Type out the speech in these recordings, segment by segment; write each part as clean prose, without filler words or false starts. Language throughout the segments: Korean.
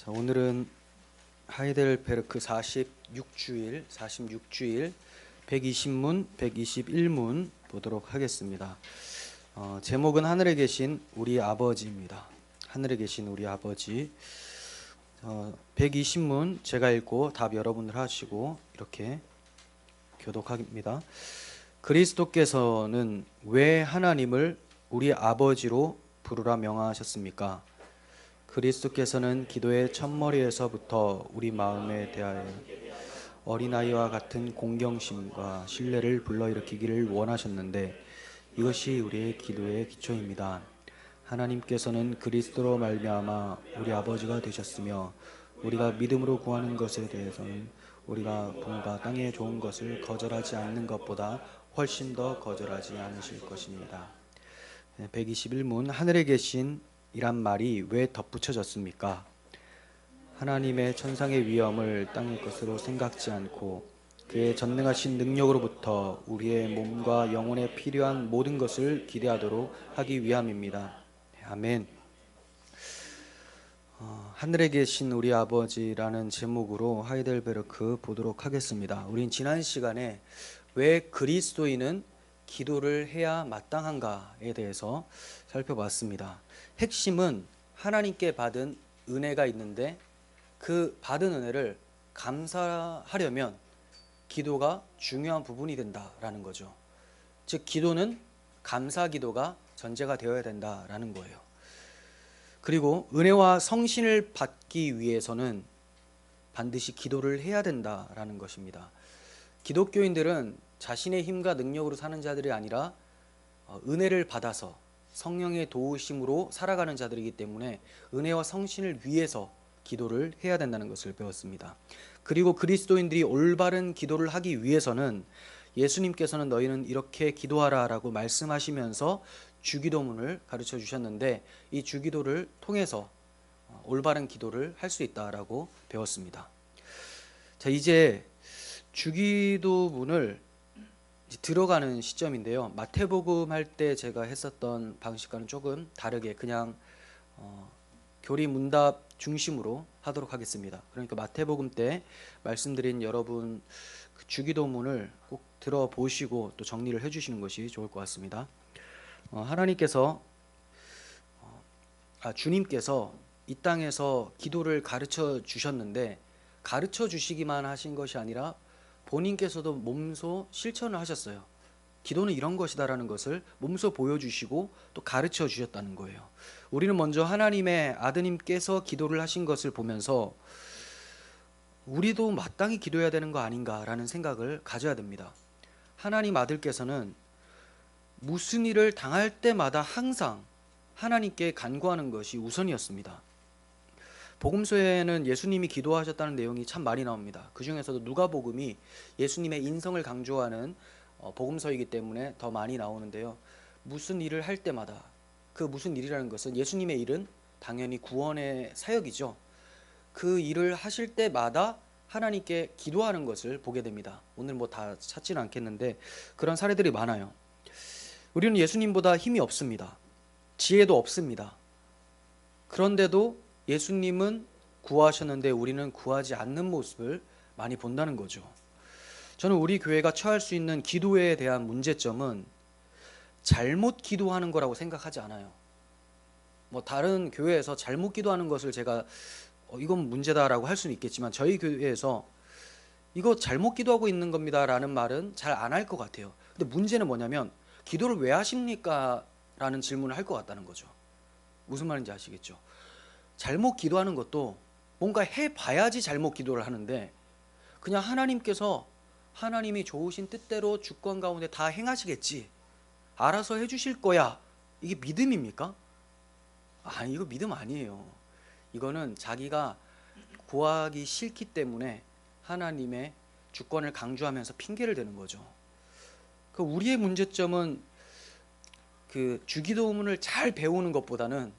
자, 오늘은 하이델베르크 46주일 120문 121문 보도록 하겠습니다. 제목은 하늘에 계신 우리 아버지입니다. 하늘에 계신 우리 아버지. 120문 제가 읽고 답 여러분들 하시고 이렇게 교독합니다. 그리스도께서는 왜 하나님을 우리 아버지로 부르라 명하셨습니까? 그리스도께서는 기도의 첫머리에서부터 우리 마음에 대하여 어린아이와 같은 공경심과 신뢰를 불러일으키기를 원하셨는데 이것이 우리의 기도의 기초입니다. 하나님께서는 그리스도로 말미암아 우리 아버지가 되셨으며 우리가 믿음으로 구하는 것에 대해서는 우리가 봄과 땅의 좋은 것을 거절하지 않는 것보다 훨씬 더 거절하지 않으실 것입니다. 121문 하늘에 계신 이란 말이 왜 덧붙여졌습니까? 하나님의 천상의 위엄을 땅의 것으로 생각지 않고 그의 전능하신 능력으로부터 우리의 몸과 영혼에 필요한 모든 것을 기대하도록 하기 위함입니다. 아멘. 하늘에 계신 우리 아버지라는 제목으로 하이델베르크 보도록 하겠습니다. 우린 지난 시간에 왜 그리스도인은 기도를 해야 마땅한가에 대해서 살펴봤습니다. 핵심은 하나님께 받은 은혜가 있는데 그 받은 은혜를 감사하려면 기도가 중요한 부분이 된다라는 거죠. 즉 기도는 감사 기도가 전제가 되어야 된다라는 거예요. 그리고 은혜와 성신을 받기 위해서는 반드시 기도를 해야 된다라는 것입니다. 기독교인들은 자신의 힘과 능력으로 사는 자들이 아니라 은혜를 받아서 성령의 도우심으로 살아가는 자들이기 때문에 은혜와 성신을 위해서 기도를 해야 된다는 것을 배웠습니다. 그리고 그리스도인들이 올바른 기도를 하기 위해서는 예수님께서는 너희는 이렇게 기도하라 라고 말씀하시면서 주기도문을 가르쳐 주셨는데 이 주기도를 통해서 올바른 기도를 할 수 있다라고 배웠습니다. 자, 이제 주기도문을 들어가는 시점인데요. 마태복음 할 때 제가 했었던 방식과는 조금 다르게 그냥 교리문답 중심으로 하도록 하겠습니다. 그러니까 마태복음 때 말씀드린 여러분 그 주기도문을 꼭 들어보시고 또 정리를 해주시는 것이 좋을 것 같습니다. 주님께서 이 땅에서 기도를 가르쳐 주셨는데 가르쳐 주시기만 하신 것이 아니라 본인께서도 몸소 실천을 하셨어요. 기도는 이런 것이다라는 것을 몸소 보여주시고 또 가르쳐 주셨다는 거예요. 우리는 먼저 하나님의 아드님께서 기도를 하신 것을 보면서 우리도 마땅히 기도해야 되는 거 아닌가라는 생각을 가져야 됩니다. 하나님 아들께서는 무슨 일을 당할 때마다 항상 하나님께 간구하는 것이 우선이었습니다. 복음서에는 예수님이 기도하셨다는 내용이 참 많이 나옵니다. 그 중에서도 누가복음이 예수님의 인성을 강조하는 복음서이기 때문에 더 많이 나오는데요. 무슨 일을 할 때마다 그 무슨 일이라는 것은 예수님의 일은 당연히 구원의 사역이죠. 그 일을 하실 때마다 하나님께 기도하는 것을 보게 됩니다. 오늘 뭐 다 찾지는 않겠는데 그런 사례들이 많아요. 우리는 예수님보다 힘이 없습니다. 지혜도 없습니다. 그런데도 예수님은 구하셨는데 우리는 구하지 않는 모습을 많이 본다는 거죠. 저는 우리 교회가 처할 수 있는 기도에 대한 문제점은 잘못 기도하는 거라고 생각하지 않아요. 뭐 다른 교회에서 잘못 기도하는 것을 제가 이건 문제다라고 할 수는 있겠지만 저희 교회에서 이거 잘못 기도하고 있는 겁니다 라는 말은 잘 안 할 것 같아요. 근데 문제는 뭐냐면 기도를 왜 하십니까? 라는 질문을 할 것 같다는 거죠. 무슨 말인지 아시겠죠? 잘못 기도하는 것도 뭔가 해봐야지 잘못 기도를 하는데 그냥 하나님께서 하나님이 좋으신 뜻대로 주권 가운데 다 행하시겠지, 알아서 해주실 거야, 이게 믿음입니까? 아니, 이거 믿음 아니에요. 이거는 자기가 구하기 싫기 때문에 하나님의 주권을 강조하면서 핑계를 대는 거죠. 그 우리의 문제점은 그 주기도문을 잘 배우는 것보다는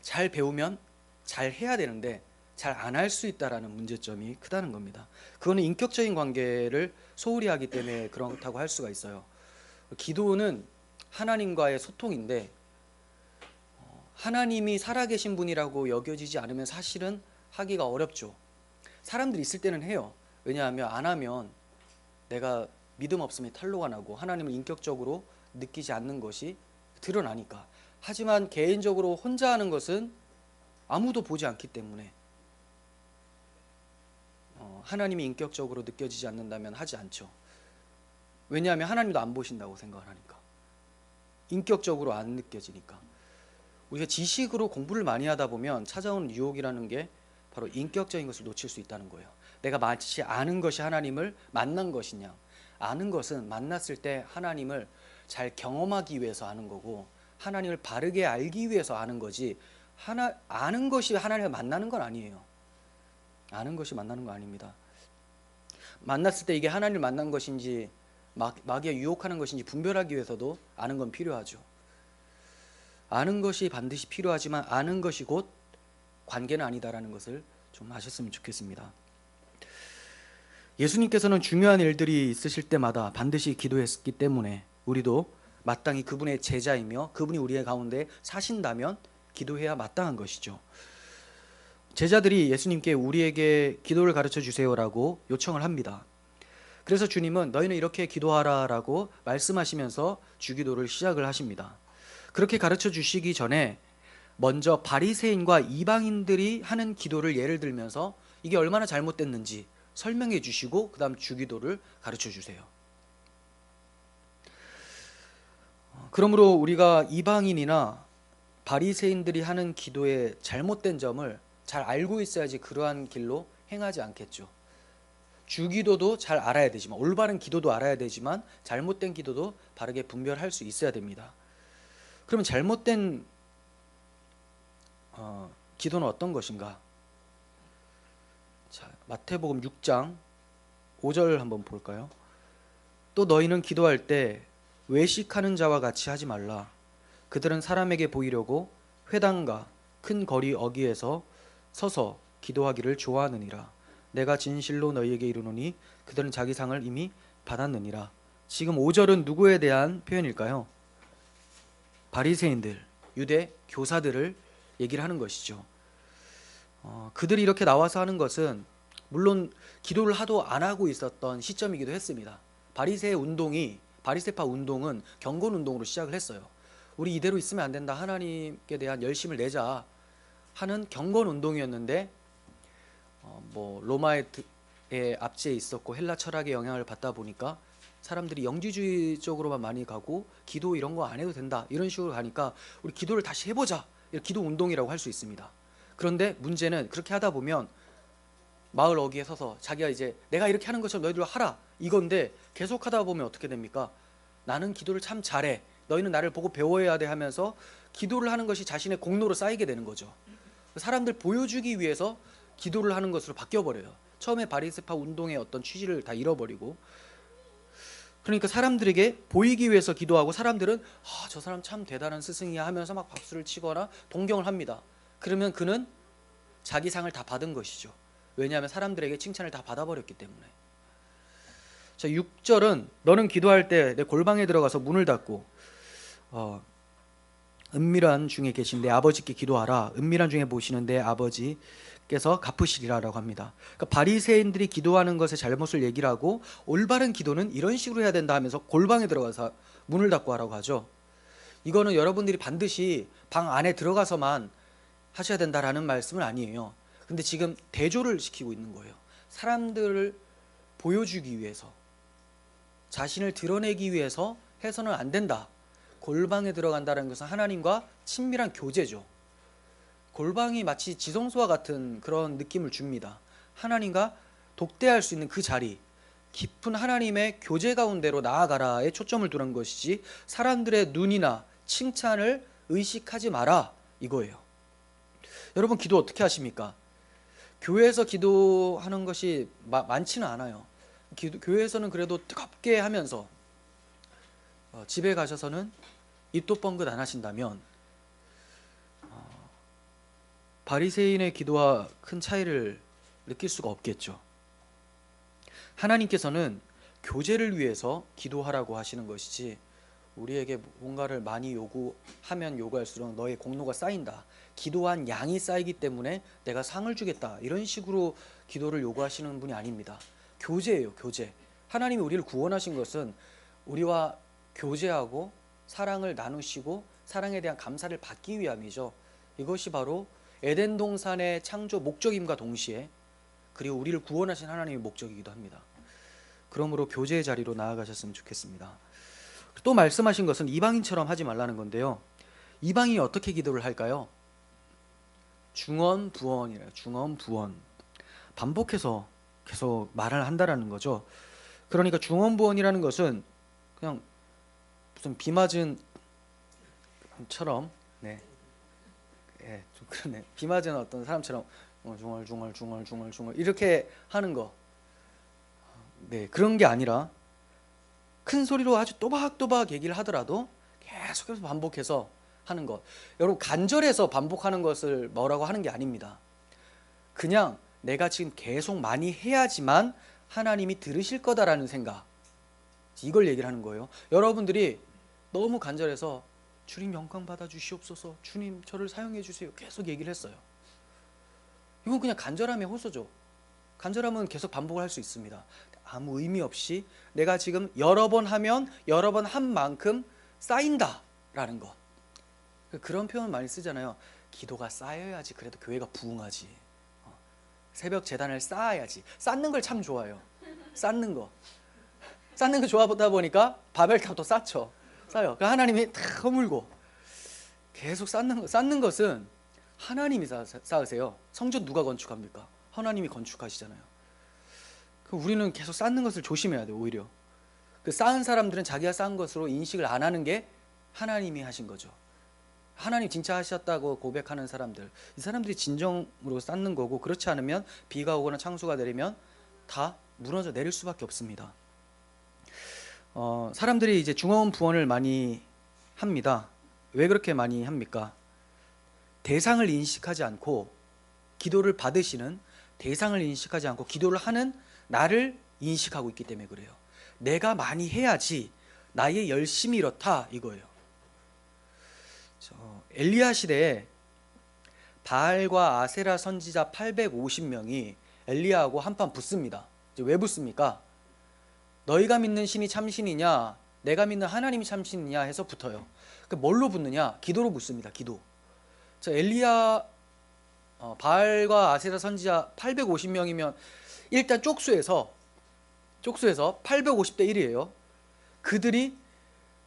잘 배우면 잘 해야 되는데 잘 안 할 수 있다라는 문제점이 크다는 겁니다. 그거는 인격적인 관계를 소홀히 하기 때문에 그렇다고 할 수가 있어요. 기도는 하나님과의 소통인데 하나님이 살아계신 분이라고 여겨지지 않으면 사실은 하기가 어렵죠. 사람들이 있을 때는 해요. 왜냐하면 안 하면 내가 믿음 없음의 탄로가 나고 하나님을 인격적으로 느끼지 않는 것이 드러나니까. 하지만 개인적으로 혼자 하는 것은 아무도 보지 않기 때문에 하나님이 인격적으로 느껴지지 않는다면 하지 않죠. 왜냐하면 하나님도 안 보신다고 생각을 하니까. 인격적으로 안 느껴지니까. 우리가 지식으로 공부를 많이 하다 보면 찾아오는 유혹이라는 게 바로 인격적인 것을 놓칠 수 있다는 거예요. 내가 마치 아는 것이 하나님을 만난 것이냐. 아는 것은 만났을 때 하나님을 잘 경험하기 위해서 아는 거고, 하나님을 바르게 알기 위해서 아는 거지, 아는 것이 하나님을 만나는 건 아니에요. 아는 것이 만나는 거 아닙니다. 만났을 때 이게 하나님을 만난 것인지 마귀가 유혹하는 것인지 분별하기 위해서도 아는 건 필요하죠. 아는 것이 반드시 필요하지만 아는 것이 곧 관계는 아니다라는 것을 좀 아셨으면 좋겠습니다. 예수님께서는 중요한 일들이 있으실 때마다 반드시 기도했기 때문에 우리도 마땅히 그분의 제자이며 그분이 우리의 가운데 사신다면 기도해야 마땅한 것이죠. 제자들이 예수님께 우리에게 기도를 가르쳐 주세요라고 요청을 합니다. 그래서 주님은 너희는 이렇게 기도하라라고 말씀하시면서 주기도를 시작을 하십니다. 그렇게 가르쳐 주시기 전에 먼저 바리새인과 이방인들이 하는 기도를 예를 들면서 이게 얼마나 잘못됐는지 설명해 주시고 그 다음 주기도를 가르쳐 주세요. 그러므로 우리가 이방인이나 바리새인들이 하는 기도의 잘못된 점을 잘 알고 있어야지 그러한 길로 행하지 않겠죠. 주기도도 잘 알아야 되지만, 올바른 기도도 알아야 되지만 잘못된 기도도 바르게 분별할 수 있어야 됩니다. 그러면 잘못된 기도는 어떤 것인가? 자, 마태복음 6장 5절 한번 볼까요? 또 너희는 기도할 때 외식하는 자와 같이 하지 말라. 그들은 사람에게 보이려고 회당과 큰 거리 어귀에서 서서 기도하기를 좋아하느니라. 내가 진실로 너희에게 이르노니 그들은 자기 상을 이미 받았느니라. 지금 5절은 누구에 대한 표현일까요? 바리새인들, 유대 교사들을 얘기를 하는 것이죠. 그들이 이렇게 나와서 하는 것은 물론 기도를 하도 안 하고 있었던 시점이기도 했습니다. 바리새파 운동은 경건 운동으로 시작을 했어요. 우리 이대로 있으면 안 된다, 하나님께 대한 열심을 내자 하는 경건 운동이었는데 로마의 압제에 있었고 헬라 철학의 영향을 받다 보니까 사람들이 영지주의 쪽으로만 많이 가고 기도 이런 거 안 해도 된다 이런 식으로 가니까 우리 기도를 다시 해보자, 기도 운동이라고 할 수 있습니다. 그런데 문제는 그렇게 하다 보면 마을 어귀에 서서 자기가 이제 내가 이렇게 하는 것처럼 너희들 하라 이건데, 계속 하다 보면 어떻게 됩니까? 나는 기도를 참 잘해, 너희는 나를 보고 배워야 돼 하면서 기도를 하는 것이 자신의 공로로 쌓이게 되는 거죠. 사람들 보여주기 위해서 기도를 하는 것으로 바뀌어버려요. 처음에 바리새파 운동의 어떤 취지를 다 잃어버리고, 그러니까 사람들에게 보이기 위해서 기도하고 사람들은 저 사람 참 대단한 스승이야 하면서 막 박수를 치거나 동경을 합니다. 그러면 그는 자기 상을 다 받은 것이죠. 왜냐하면 사람들에게 칭찬을 다 받아버렸기 때문에. 자, 6절은 너는 기도할 때 내 골방에 들어가서 문을 닫고 은밀한 중에 계신 내 아버지께 기도하라. 은밀한 중에 보시는 내 아버지께서 갚으시리라라고 합니다. 그러니까 바리새인들이 기도하는 것의 잘못을 얘기를 하고 올바른 기도는 이런 식으로 해야 된다 하면서 골방에 들어가서 문을 닫고 하라고 하죠. 이거는 여러분들이 반드시 방 안에 들어가서만 하셔야 된다라는 말씀은 아니에요. 근데 지금 대조를 시키고 있는 거예요. 사람들을 보여주기 위해서, 자신을 드러내기 위해서 해서는 안 된다. 골방에 들어간다는 것은 하나님과 친밀한 교제죠. 골방이 마치 지성소와 같은 그런 느낌을 줍니다. 하나님과 독대할 수 있는 그 자리, 깊은 하나님의 교제 가운데로 나아가라에 초점을 두는 것이지 사람들의 눈이나 칭찬을 의식하지 마라 이거예요. 여러분 기도 어떻게 하십니까? 교회에서 기도하는 것이 많지는 않아요. 교회에서는 그래도 뜨겁게 하면서 집에 가셔서는 입도 뻥긋 안 하신다면 바리새인의 기도와 큰 차이를 느낄 수가 없겠죠. 하나님께서는 교제를 위해서 기도하라고 하시는 것이지 우리에게 뭔가를 많이 요구하면 요구할수록 너의 공로가 쌓인다. 기도한 양이 쌓이기 때문에 내가 상을 주겠다. 이런 식으로 기도를 요구하시는 분이 아닙니다. 교제예요, 교제. 하나님이 우리를 구원하신 것은 우리와 교제하고 사랑을 나누시고 사랑에 대한 감사를 받기 위함이죠. 이것이 바로 에덴 동산의 창조 목적임과 동시에 그리고 우리를 구원하신 하나님의 목적이기도 합니다. 그러므로 교제의 자리로 나아가셨으면 좋겠습니다. 또 말씀하신 것은 이방인처럼 하지 말라는 건데요. 이방인이 어떻게 기도를 할까요? 중언부언이래요. 중언부언. 반복해서 계속 말을 한다라는 거죠. 그러니까 중언부언이라는 것은 그냥 무슨 비 맞은 처럼, 네, 좀 그러네. 비 맞은 어떤 사람처럼 중얼중얼 이렇게 하는 거, 네, 그런 게 아니라 큰 소리로 아주 또박또박 얘기를 하더라도 계속해서 반복해서 하는 것. 여러분, 간절해서 반복하는 것을 뭐라고 하는 게 아닙니다. 그냥 내가 지금 계속 많이 해야지만 하나님이 들으실 거다라는 생각, 이걸 얘기를 하는 거예요. 여러분들이 너무 간절해서 주님 영광 받아 주시옵소서, 주님 저를 사용해 주세요, 계속 얘기를 했어요. 이건 그냥 간절함의 호소죠. 간절함은 계속 반복을 할 수 있습니다. 아무 의미 없이 내가 지금 여러 번 하면 여러 번 한 만큼 쌓인다라는 것. 그런 표현 많이 쓰잖아요. 기도가 쌓여야지 그래도 교회가 부흥하지. 새벽 제단을 쌓아야지. 쌓는 걸 참 좋아해요. 쌓는 거 좋아하다 보니까 바벨탑도 쌓죠. 쌓여. 그러니까 하나님이 다 허물고 계속 쌓는 것은 하나님이 쌓으세요. 성전 누가 건축합니까? 하나님이 건축하시잖아요. 우리는 계속 쌓는 것을 조심해야 돼요. 오히려 그 쌓은 사람들은 자기가 쌓은 것으로 인식을 안 하는 게 하나님이 하신 거죠. 하나님 진짜 하셨다고 고백하는 사람들, 이 사람들이 진정으로 쌓는 거고, 그렇지 않으면 비가 오거나 창수가 내리면 다 무너져 내릴 수밖에 없습니다. 사람들이 이제 중언부언을 많이 합니다. 왜 그렇게 많이 합니까? 대상을 인식하지 않고 기도를 받으시는 대상을 인식하지 않고 기도를 하는 나를 인식하고 있기 때문에 그래요. 내가 많이 해야지 나의 열심이 이렇다 이거예요. 엘리야 시대에 바알과 아세라 선지자 850명이 엘리야하고 한판 붙습니다. 이제 왜 붙습니까? 너희가 믿는 신이 참신이냐, 내가 믿는 하나님이 참신이냐 해서 붙어요. 뭘로 붙느냐? 기도로 붙습니다. 기도. 엘리야, 바알과 아세라 선지자 850명이면 일단 쪽수에서 850대 1이에요. 그들이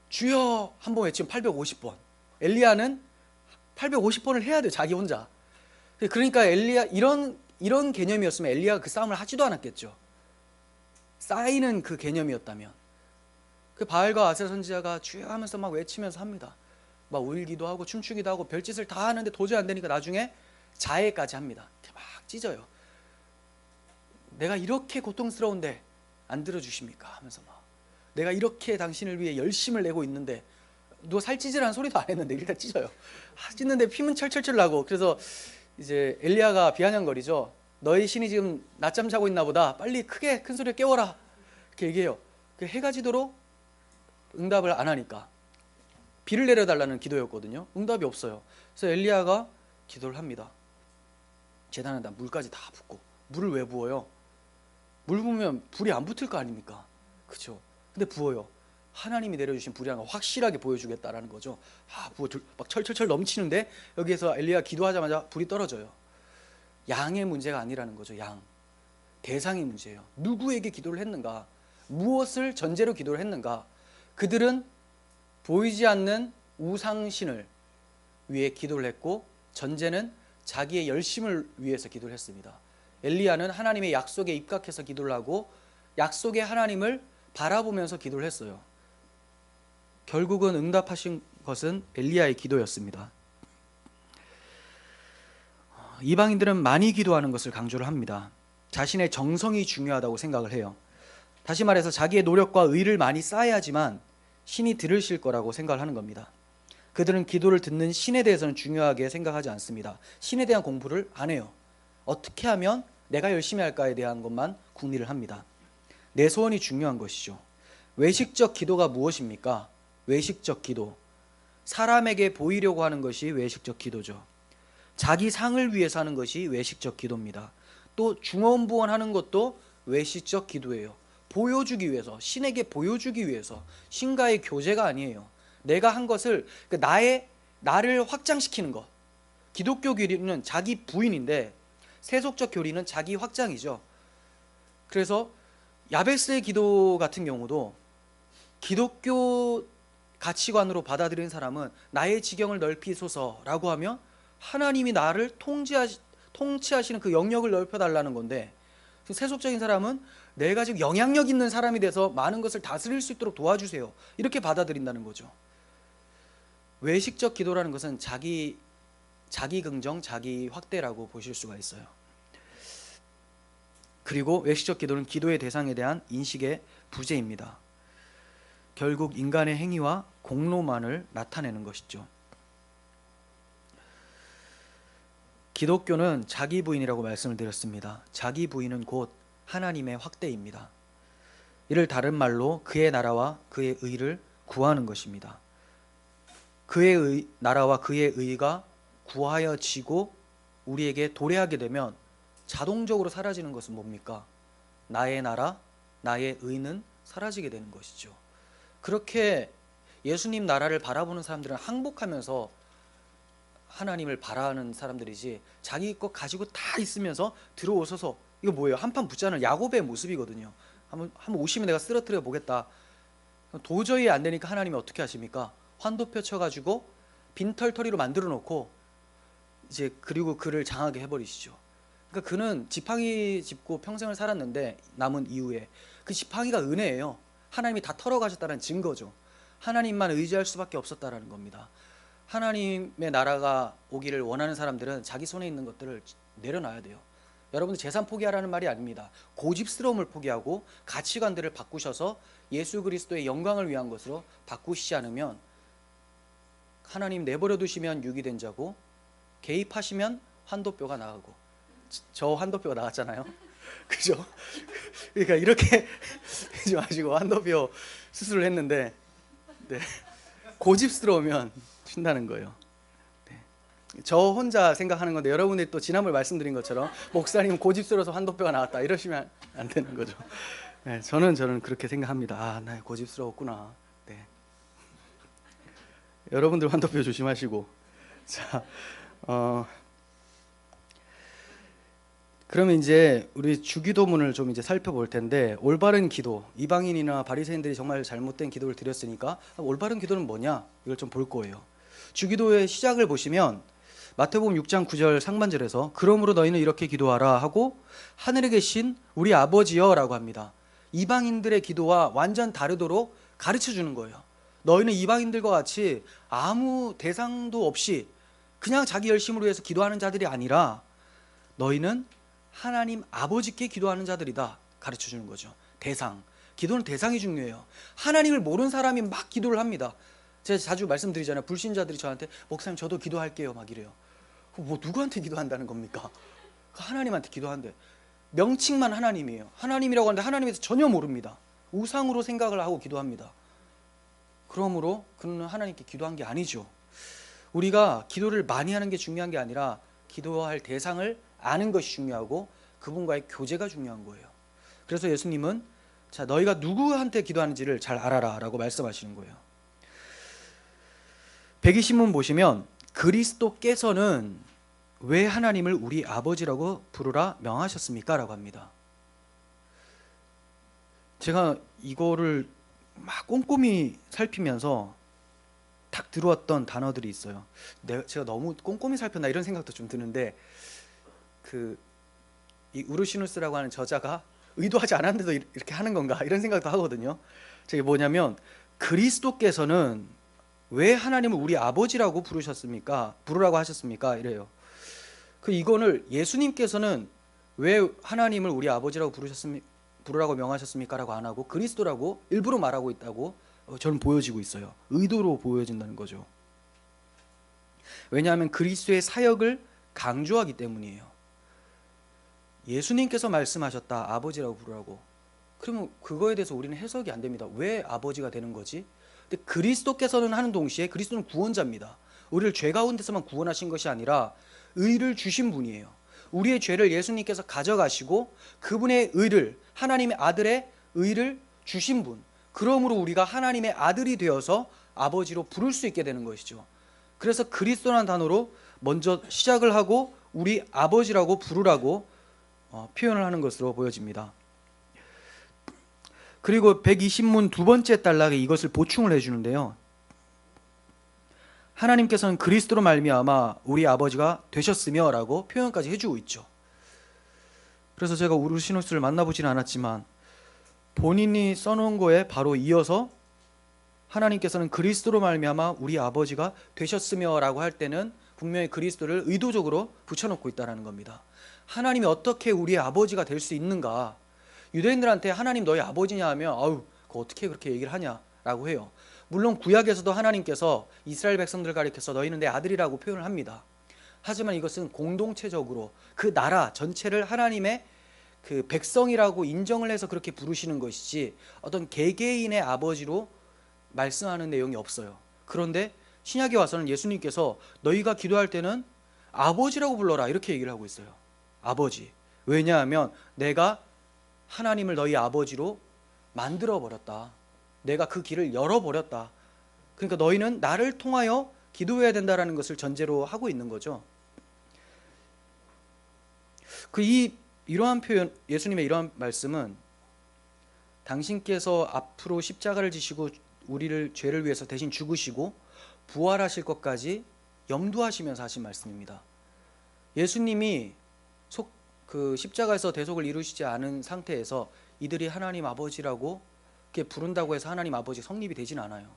주여 한번 외치면 850번. 엘리야는 850번을 해야 돼요. 자기 혼자. 그러니까 엘리야 이런 개념이었으면 엘리야가 그 싸움을 하지도 않았겠죠. 쌓이는 그 개념이었다면. 그 바알과 아세라 선지자가 주여 하면서 막 외치면서 합니다. 막 울기도 하고 춤추기도 하고 별짓을 다 하는데 도저히 안 되니까 나중에 자해까지 합니다. 막 찢어요. 내가 이렇게 고통스러운데 안 들어주십니까? 하면서 막 내가 이렇게 당신을 위해 열심을 내고 있는데 누가 살찌지라는 소리도 안 했는데 일단 찢어요. 찢는데 피문 철철철 나고. 그래서 이제 엘리야가 비아냥거리죠. 너희 신이 지금 낮잠 자고 있나 보다. 빨리 크게 큰 소리로 깨워라. 이렇게 얘기해요. 해가 지도록 응답을 안 하니까 비를 내려달라는 기도였거든요. 응답이 없어요. 그래서 엘리야가 기도를 합니다. 재단에다 물까지 다 붓고. 물을 왜 부어요? 물 부으면 불이 안 붙을 거 아닙니까? 그렇죠. 근데 부어요. 하나님이 내려주신 불이라는 걸 확실하게 보여주겠다라는 거죠. 막 철철철 넘치는데 여기에서 엘리야 기도하자마자 불이 떨어져요. 양의 문제가 아니라는 거죠. 양. 대상의 문제예요. 누구에게 기도를 했는가? 무엇을 전제로 기도를 했는가? 그들은 보이지 않는 우상신을 위해 기도를 했고 전제는 자기의 열심을 위해서 기도를 했습니다. 엘리야는 하나님의 약속에 입각해서 기도를 하고 약속의 하나님을 바라보면서 기도를 했어요. 결국은 응답하신 것은 엘리야의 기도였습니다. 이방인들은 많이 기도하는 것을 강조를 합니다. 자신의 정성이 중요하다고 생각을 해요. 다시 말해서 자기의 노력과 의를 많이 쌓아야지만 신이 들으실 거라고 생각을 하는 겁니다. 그들은 기도를 듣는 신에 대해서는 중요하게 생각하지 않습니다. 신에 대한 공부를 안 해요. 어떻게 하면 내가 열심히 할까에 대한 것만 궁리를 합니다. 내 소원이 중요한 것이죠. 외식적 기도가 무엇입니까? 외식적 기도. 사람에게 보이려고 하는 것이 외식적 기도죠. 자기 상을 위해서 하는 것이 외식적 기도입니다. 또 중언부언하는 것도 외식적 기도예요. 보여주기 위해서, 신에게 보여주기 위해서. 신과의 교제가 아니에요. 내가 한 것을, 나를 확장시키는 것. 기독교 교리는 자기 부인인데 세속적 교리는 자기 확장이죠. 그래서 야베스의 기도 같은 경우도 기독교 가치관으로 받아들인 사람은 나의 지경을 넓히소서라고 하면 하나님이 나를 통치하시는 그 영역을 넓혀달라는 건데, 세속적인 사람은 내가 지금 영향력 있는 사람이 돼서 많은 것을 다스릴 수 있도록 도와주세요, 이렇게 받아들인다는 거죠. 외식적 기도라는 것은 자기 긍정, 자기 확대라고 보실 수가 있어요. 그리고 외식적 기도는 기도의 대상에 대한 인식의 부재입니다. 결국 인간의 행위와 공로만을 나타내는 것이죠. 기독교는 자기 부인이라고 말씀을 드렸습니다. 자기 부인은 곧 하나님의 확대입니다. 이를 다른 말로 그의 나라와 그의 의를 구하는 것입니다. 그의 나라와 그의 의가 구하여지고 우리에게 도래하게 되면 자동적으로 사라지는 것은 뭡니까? 나의 나라, 나의 의는 사라지게 되는 것이죠. 그렇게 예수님 나라를 바라보는 사람들은 항복하면서 하나님을 바라는 사람들이지, 자기 것 가지고 다 있으면서 들어오셔서 이거 뭐예요? 한판 붙자는 야곱의 모습이거든요. 한번 오시면 내가 쓰러뜨려 보겠다. 도저히 안 되니까 하나님이 어떻게 하십니까? 환도표 쳐가지고 빈털터리로 만들어 놓고 이제 그리고 그를 장하게 해버리시죠. 그러니까 그는 지팡이 짚고 평생을 살았는데 남은 이후에 그 지팡이가 은혜예요. 하나님이 다 털어가셨다는 증거죠. 하나님만 의지할 수밖에 없었다라는 겁니다. 하나님의 나라가 오기를 원하는 사람들은 자기 손에 있는 것들을 내려놔야 돼요. 여러분들 재산 포기하라는 말이 아닙니다. 고집스러움을 포기하고 가치관들을 바꾸셔서 예수 그리스도의 영광을 위한 것으로 바꾸시지 않으면, 하나님 내버려 두시면 유기된 자고 개입하시면 환도뼈가 나가고, 저 환도뼈가 나갔잖아요. 그죠? 그러니까 이렇게 하지 마시고 환도뼈 수술을 했는데, 네, 고집스러우면 쉰다는 거예요. 네. 저 혼자 생각하는 건데 여러분들이 또 지난번에 말씀드린 것처럼 목사님 고집스러워서 환도뼈가 나왔다 이러시면 안 되는 거죠. 네, 저는 그렇게 생각합니다. 아, 나 고집스러웠구나. 네. 여러분들 환도뼈 조심하시고. 자, 그러면 이제 우리 주기도문을 좀 이제 살펴볼 텐데, 올바른 기도, 이방인이나 바리새인들이 정말 잘못된 기도를 드렸으니까 올바른 기도는 뭐냐, 이걸 좀 볼 거예요. 주기도의 시작을 보시면 마태복음 6장 9절 상반절에서 그러므로 너희는 이렇게 기도하라 하고 하늘에 계신 우리 아버지여 라고 합니다. 이방인들의 기도와 완전 다르도록 가르쳐 주는 거예요. 너희는 이방인들과 같이 아무 대상도 없이 그냥 자기 열심으로 해서 기도하는 자들이 아니라 너희는 하나님 아버지께 기도하는 자들이다 가르쳐 주는 거죠. 대상, 기도는 대상이 중요해요. 하나님을 모르는 사람이 막 기도를 합니다. 제가 자주 말씀드리잖아요. 불신자들이 저한테 목사님 저도 기도할게요 막 이래요. 뭐 누구한테 기도한다는 겁니까? 하나님한테 기도한대. 명칭만 하나님이에요. 하나님이라고 하는데 하나님에 대해서 전혀 모릅니다. 우상으로 생각을 하고 기도합니다. 그러므로 그는 하나님께 기도한 게 아니죠. 우리가 기도를 많이 하는 게 중요한 게 아니라 기도할 대상을 아는 것이 중요하고 그분과의 교제가 중요한 거예요. 그래서 예수님은 자, 너희가 누구한테 기도하는지를 잘 알아라 라고 말씀하시는 거예요. 120문 보시면 그리스도께서는 왜 하나님을 우리 아버지라고 부르라 명하셨습니까? 라고 합니다. 제가 이거를 막 꼼꼼히 살피면서 딱 들어왔던 단어들이 있어요. 제가 너무 꼼꼼히 살폈나 이런 생각도 좀 드는데, 이 우르시누스라고 하는 저자가 의도하지 않았는데도 이렇게 하는 건가 이런 생각도 하거든요. 저게 뭐냐면 그리스도께서는 왜 하나님을 우리 아버지라고 부르라고 하셨습니까? 이래요. 이거를 예수님께서는 왜 하나님을 우리 아버지라고 부르라고 명하셨습니까? 라고 안 하고 그리스도라고 일부러 말하고 있다고 저는 보여지고 있어요. 의도로 보여진다는 거죠. 왜냐하면 그리스도의 사역을 강조하기 때문이에요. 예수님께서 말씀하셨다 아버지라고 부르라고. 그러면 그거에 대해서 우리는 해석이 안 됩니다. 왜 아버지가 되는 거지? 근데 그리스도께서는 하는 동시에 그리스도는 구원자입니다. 우리를 죄 가운데서만 구원하신 것이 아니라 의를 주신 분이에요. 우리의 죄를 예수님께서 가져가시고 그분의 의를, 하나님의 아들의 의를 주신 분. 그러므로 우리가 하나님의 아들이 되어서 아버지로 부를 수 있게 되는 것이죠. 그래서 그리스도라는 단어로 먼저 시작을 하고 우리 아버지라고 부르라고 표현을 하는 것으로 보여집니다. 그리고 120문 두 번째 단락에 이것을 보충을 해주는데요. 하나님께서는 그리스도로 말미암아 우리 아버지가 되셨으며 라고 표현까지 해주고 있죠. 그래서 제가 우르시누스를 만나보지는 않았지만 본인이 써놓은 거에 바로 이어서 하나님께서는 그리스도로 말미암아 우리 아버지가 되셨으며 라고 할 때는 분명히 그리스도를 의도적으로 붙여놓고 있다는 겁니다. 하나님이 어떻게 우리의 아버지가 될 수 있는가? 유대인들한테 하나님 너희 아버지냐 하면 아우 그거 어떻게 그렇게 얘기를 하냐 라고 해요. 물론 구약에서도 하나님께서 이스라엘 백성들을 가리켜서 너희는 내 아들이라고 표현을 합니다. 하지만 이것은 공동체적으로 그 나라 전체를 하나님의 그 백성이라고 인정을 해서 그렇게 부르시는 것이지 어떤 개개인의 아버지로 말씀하는 내용이 없어요. 그런데 신약에 와서는 예수님께서 너희가 기도할 때는 아버지라고 불러라 이렇게 얘기를 하고 있어요. 아버지. 왜냐하면 내가 하나님을 너희 아버지로 만들어버렸다. 내가 그 길을 열어버렸다. 그러니까 너희는 나를 통하여 기도해야 된다는 것을 전제로 하고 있는 거죠. 이러한 표현, 예수님의 이러한 말씀은 당신께서 앞으로 십자가를 지시고 우리를 죄를 위해서 대신 죽으시고 부활하실 것까지 염두하시면서 하신 말씀입니다. 예수님이 그 십자가에서 대속을 이루시지 않은 상태에서 이들이 하나님 아버지라고 이렇게 부른다고 해서 하나님 아버지 성립이 되진 않아요.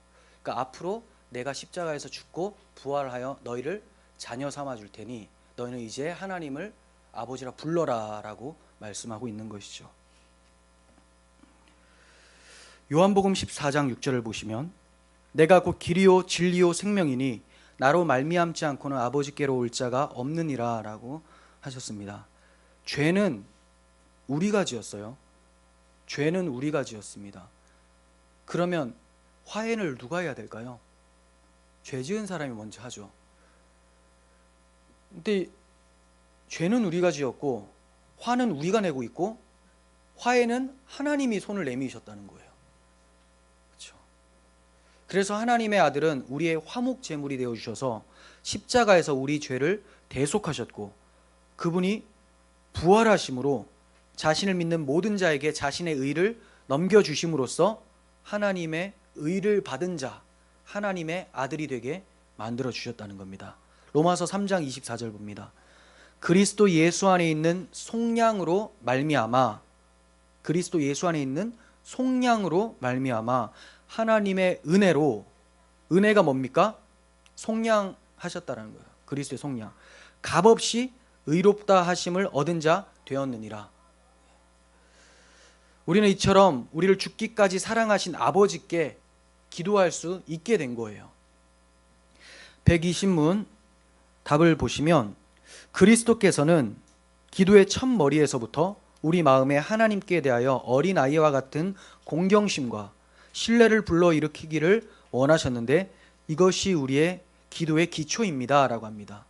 그러니까 앞으로 내가 십자가에서 죽고 부활하여 너희를 자녀 삼아 줄 테니 너희는 이제 하나님을 아버지라 불러라 라고 말씀하고 있는 것이죠. 요한복음 14장 6절을 보시면 내가 곧 길이요 진리요 생명이니 나로 말미암지 않고는 아버지께로 올 자가 없느니라 라고 하셨습니다. 죄는 우리가 지었어요. 죄는 우리가 지었습니다. 그러면 화해를 누가 해야 될까요? 죄 지은 사람이 먼저 하죠. 근데 죄는 우리가 지었고 화는 우리가 내고 있고 화해는 하나님이 손을 내미셨다는 거예요. 그렇죠? 그래서 하나님의 아들은 우리의 화목 제물이 되어 주셔서 십자가에서 우리 죄를 대속하셨고 그분이 부활하심으로 자신을 믿는 모든 자에게 자신의 의를 넘겨주심으로써 하나님의 의를 받은 자, 하나님의 아들이 되게 만들어 주셨다는 겁니다. 로마서 3장 24절 봅니다. 그리스도 예수 안에 있는 속량으로 말미암아 그리스도 예수 안에 있는 속량으로 말미암아 하나님의 은혜로 은혜가 뭡니까? 속량하셨다라는 거예요. 그리스도의 속량. 값없이 의롭다 하심을 얻은 자 되었느니라. 우리는 이처럼 우리를 죽기까지 사랑하신 아버지께 기도할 수 있게 된 거예요. 120문 답을 보시면 그리스도께서는 기도의 첫머리에서부터 우리 마음에 하나님께 대하여 어린아이와 같은 공경심과 신뢰를 불러일으키기를 원하셨는데 이것이 우리의 기도의 기초입니다 라고 합니다.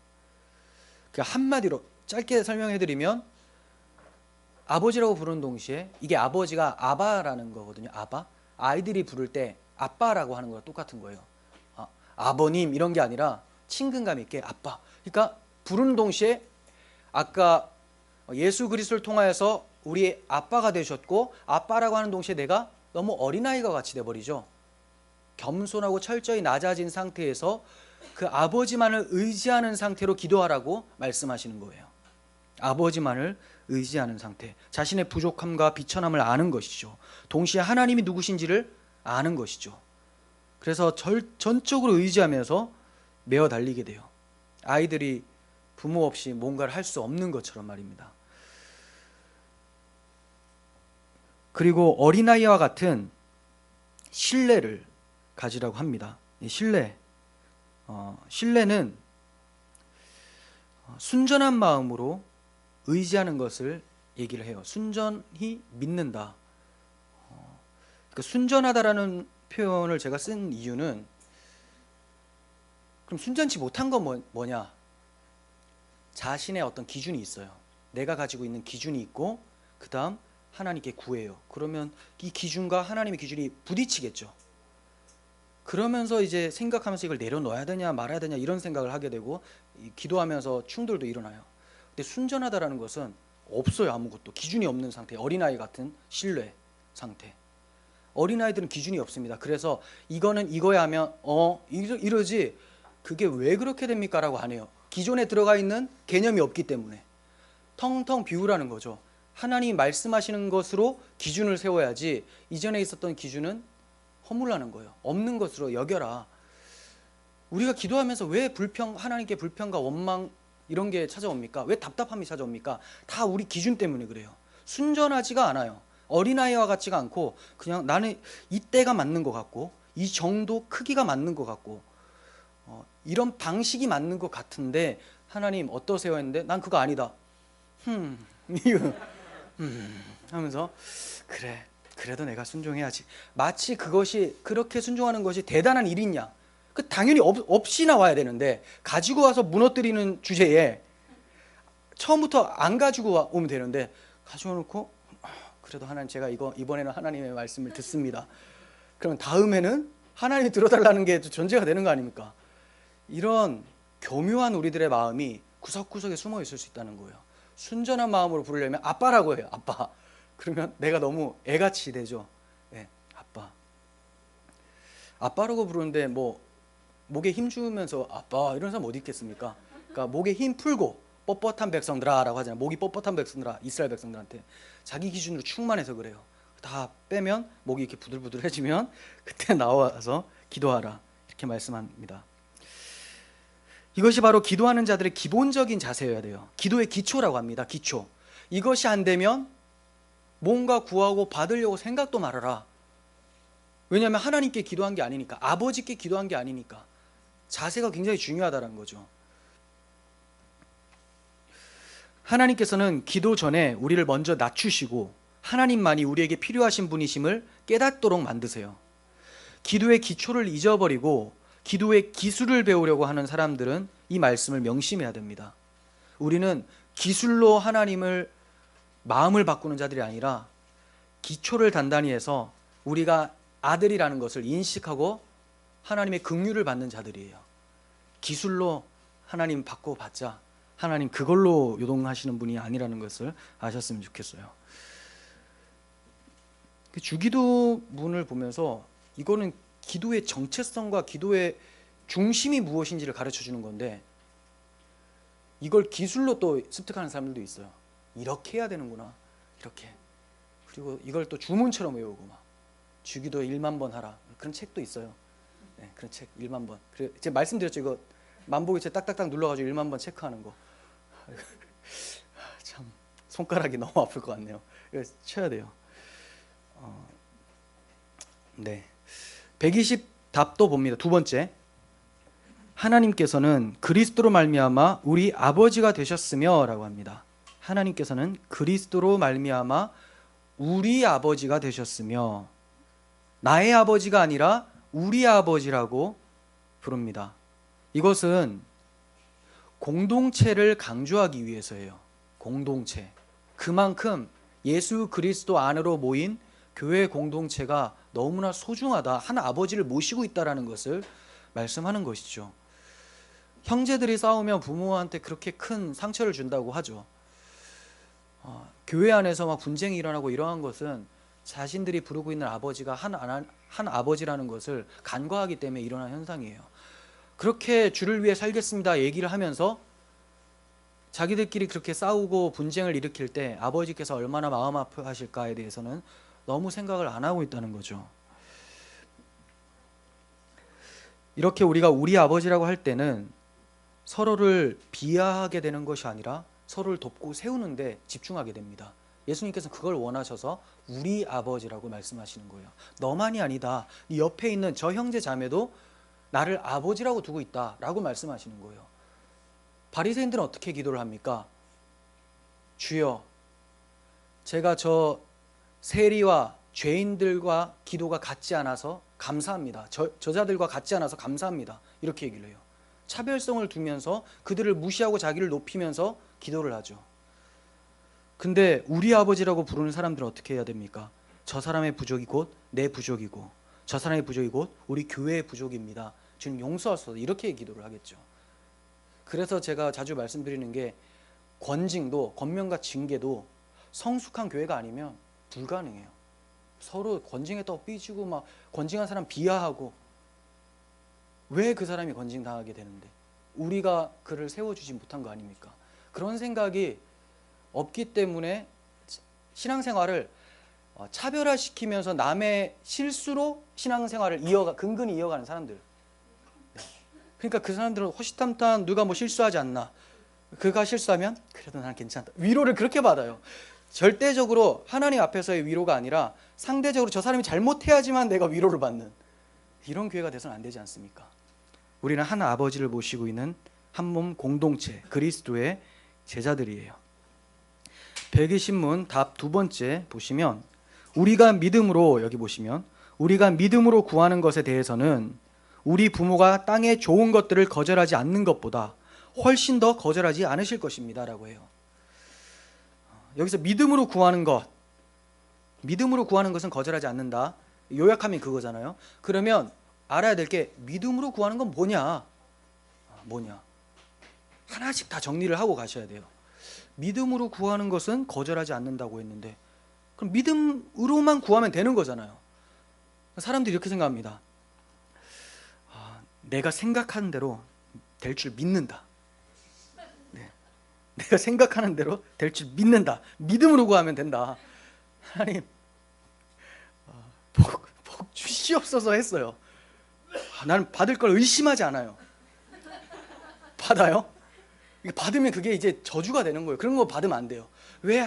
한마디로 짧게 설명해드리면 아버지라고 부르는 동시에 이게 아버지가 아바라는 거거든요. 아바. 아이들이 부를 때 아빠라고 하는 거랑 똑같은 거예요. 아버님 이런 게 아니라 친근감 있게 아빠. 그러니까 부르는 동시에 아까 예수 그리스도를 통하여서 우리 아빠가 되셨고 아빠라고 하는 동시에 내가 너무 어린아이가 같이 돼버리죠. 겸손하고 철저히 낮아진 상태에서 그 아버지만을 의지하는 상태로 기도하라고 말씀하시는 거예요. 아버지만을 의지하는 상태, 자신의 부족함과 비천함을 아는 것이죠. 동시에 하나님이 누구신지를 아는 것이죠. 그래서 전적으로 의지하면서 메어 달리게 돼요. 아이들이 부모 없이 뭔가를 할 수 없는 것처럼 말입니다. 그리고 어린아이와 같은 신뢰를 가지라고 합니다. 이 신뢰는 순전한 마음으로 의지하는 것을 얘기를 해요. 순전히 믿는다. 그러니까 순전하다라는 표현을 제가 쓴 이유는, 그럼 순전치 못한 건 뭐냐? 자신의 어떤 기준이 있어요. 내가 가지고 있는 기준이 있고, 그 다음 하나님께 구해요. 그러면 이 기준과 하나님의 기준이 부딪히겠죠. 그러면서 이제 생각하면서 이걸 내려놓아야 되냐 말아야 되냐 이런 생각을 하게 되고, 기도하면서 충돌도 일어나요. 근데 순전하다라는 것은 없어요. 아무것도 기준이 없는 상태, 어린아이 같은 신뢰 상태. 어린아이들은 기준이 없습니다. 그래서 이거는 이거야 하면 이러지, 그게 왜 그렇게 됩니까? 라고 안 해요. 기존에 들어가 있는 개념이 없기 때문에 텅텅 비우라는 거죠. 하나님이 말씀하시는 것으로 기준을 세워야지, 이전에 있었던 기준은 허물라는 거예요. 없는 것으로 여겨라. 우리가 기도하면서 왜 하나님께 불평과 원망 이런 게 찾아옵니까? 왜 답답함이 찾아옵니까? 다 우리 기준 때문에 그래요. 순전하지가 않아요. 어린아이와 같지가 않고, 그냥 나는 이때가 맞는 것 같고, 이 정도 크기가 맞는 것 같고, 이런 방식이 맞는 것 같은데, 하나님 어떠세요? 했는데 난 그거 아니다. 하면서 그래, 그래도 내가 순종해야지. 마치 그것이, 그렇게 순종하는 것이 대단한 일이냐? 그 당연히 없이 나와야 되는데, 가지고 와서 무너뜨리는 주제에 처음부터 안 가지고 오면 되는데, 가지고 놓고 그래도 하나님, 제가 이번에는 하나님의 말씀을 듣습니다. 그러면 다음에는 하나님이 들어달라는 게 전제가 되는 거 아닙니까? 이런 교묘한 우리들의 마음이 구석구석에 숨어 있을 수 있다는 거예요. 순전한 마음으로 부르려면 아빠라고 해요. 아빠. 그러면 내가 너무 애같이 되죠. 네, 아빠. 아빠라고 부르는데 뭐 목에 힘 주면서 아빠 이런 사람 어디 있겠습니까? 그러니까 목에 힘 풀고 뻣뻣한 백성들아 라고 하잖아요. 목이 뻣뻣한 백성들아, 이스라엘 백성들한테. 자기 기준으로 충만해서 그래요. 다 빼면 목이 이렇게 부들부들해지면 그때 나와서 기도하라, 이렇게 말씀합니다. 이것이 바로 기도하는 자들의 기본적인 자세여야 돼요. 기도의 기초라고 합니다. 기초. 이것이 안 되면 뭔가 구하고 받으려고 생각도 말아라. 왜냐하면 하나님께 기도한 게 아니니까, 아버지께 기도한 게 아니니까. 자세가 굉장히 중요하다는 거죠. 하나님께서는 기도 전에 우리를 먼저 낮추시고 하나님만이 우리에게 필요하신 분이심을 깨닫도록 만드세요. 기도의 기초를 잊어버리고 기도의 기술을 배우려고 하는 사람들은 이 말씀을 명심해야 됩니다. 우리는 기술로 하나님을 마음을 바꾸는 자들이 아니라 기초를 단단히 해서 우리가 아들이라는 것을 인식하고 하나님의 긍휼을 받는 자들이에요. 기술로 하나님 바꿔봤자 하나님 그걸로 요동하시는 분이 아니라는 것을 아셨으면 좋겠어요. 주기도문을 보면서 이거는 기도의 정체성과 기도의 중심이 무엇인지를 가르쳐 주는 건데, 이걸 기술로 또 습득하는 사람들도 있어요. 이렇게 해야 되는구나, 이렇게. 그리고 이걸 또 주문처럼 외우고 막 주기도 1만 번 하라, 그런 책도 있어요. 네, 그런 책 1만 번. 그래, 제가 말씀드렸죠. 이거 만보기체 딱딱딱 눌러가지고 1만 번 체크하는 거. 참 손가락이 너무 아플 것 같네요. 이거 쳐야 돼요. 네. 120답도 봅니다. 두 번째. 하나님께서는 그리스도로 말미암아 우리 아버지가 되셨으며 라고 합니다. 하나님께서는 그리스도로 말미암아 우리 아버지가 되셨으며, 나의 아버지가 아니라 우리 아버지라고 부릅니다. 이것은 공동체를 강조하기 위해서예요. 공동체. 그만큼 예수 그리스도 안으로 모인 교회 공동체가 너무나 소중하다, 한 아버지를 모시고 있다는 것을 말씀하는 것이죠. 형제들이 싸우면 부모한테 그렇게 큰 상처를 준다고 하죠. 교회 안에서 막 분쟁이 일어나고 이러한 것은 자신들이 부르고 있는 아버지가 한 아버지라는 것을 간과하기 때문에 일어난 현상이에요. 그렇게 주를 위해 살겠습니다 얘기를 하면서 자기들끼리 그렇게 싸우고 분쟁을 일으킬 때 아버지께서 얼마나 마음 아파하실까에 대해서는 너무 생각을 안 하고 있다는 거죠. 이렇게 우리가 우리 아버지라고 할 때는 서로를 비하하게 되는 것이 아니라 서로를 돕고 세우는 데 집중하게 됩니다. 예수님께서 그걸 원하셔서 우리 아버지라고 말씀하시는 거예요. 너만이 아니다, 네 옆에 있는 저 형제 자매도 나를 아버지라고 두고 있다라고 말씀하시는 거예요. 바리새인들은 어떻게 기도를 합니까? 주여, 제가 저 세리와 죄인들과 기도가 같지 않아서 감사합니다. 저자들과 같지 않아서 감사합니다. 이렇게 얘기를 해요. 차별성을 두면서 그들을 무시하고 자기를 높이면서 기도를 하죠. 근데 우리 아버지라고 부르는 사람들은 어떻게 해야 됩니까? 저 사람의 부족이 곧 내 부족이고 저 사람의 부족이 곧 우리 교회의 부족입니다. 주님 용서하소서, 이렇게 기도를 하겠죠. 그래서 제가 자주 말씀드리는 게 권징도, 권면과 징계도 성숙한 교회가 아니면 불가능해요. 서로 권징했다고 삐지고 막 권징한 사람 비하하고, 왜 그 사람이 권징당하게 되는데 우리가 그를 세워주지 못한 거 아닙니까? 그런 생각이 없기 때문에 신앙생활을 차별화시키면서 남의 실수로 신앙생활을 근근히 이어가는 사람들. 그러니까 그 사람들은 호시탐탐 누가 뭐 실수하지 않나, 그가 실수하면 그래도 난 괜찮다, 위로를 그렇게 받아요. 절대적으로 하나님 앞에서의 위로가 아니라 상대적으로 저 사람이 잘못해야지만 내가 위로를 받는, 이런 교회가 돼서는 안 되지 않습니까? 우리는 한 아버지를 모시고 있는 한 몸 공동체, 그리스도의 제자들이에요. 백의신문 답 2번째 보시면, 우리가 믿음으로, 여기 보시면 우리가 믿음으로 구하는 것에 대해서는 우리 부모가 땅의 좋은 것들을 거절하지 않는 것보다 훨씬 더 거절하지 않으실 것입니다 라고 해요. 여기서 믿음으로 구하는 것, 믿음으로 구하는 것은 거절하지 않는다, 요약하면 그거잖아요. 그러면 알아야 될 게 믿음으로 구하는 건 뭐냐? 하나씩 다 정리를 하고 가셔야 돼요. 믿음으로 구하는 것은 거절하지 않는다고 했는데, 그럼 믿음으로만 구하면 되는 거잖아요. 사람들이 이렇게 생각합니다. 내가 생각하는 대로 될 줄 믿는다. 네. 내가 생각하는 대로 될 줄 믿는다. 믿음으로 구하면 된다. 하나님 복 주시옵소서 했어요. 나는 받을 걸 의심하지 않아요. 받아요? 받으면 그게 이제 저주가 되는 거예요. 그런 거 받으면 안 돼요. 왜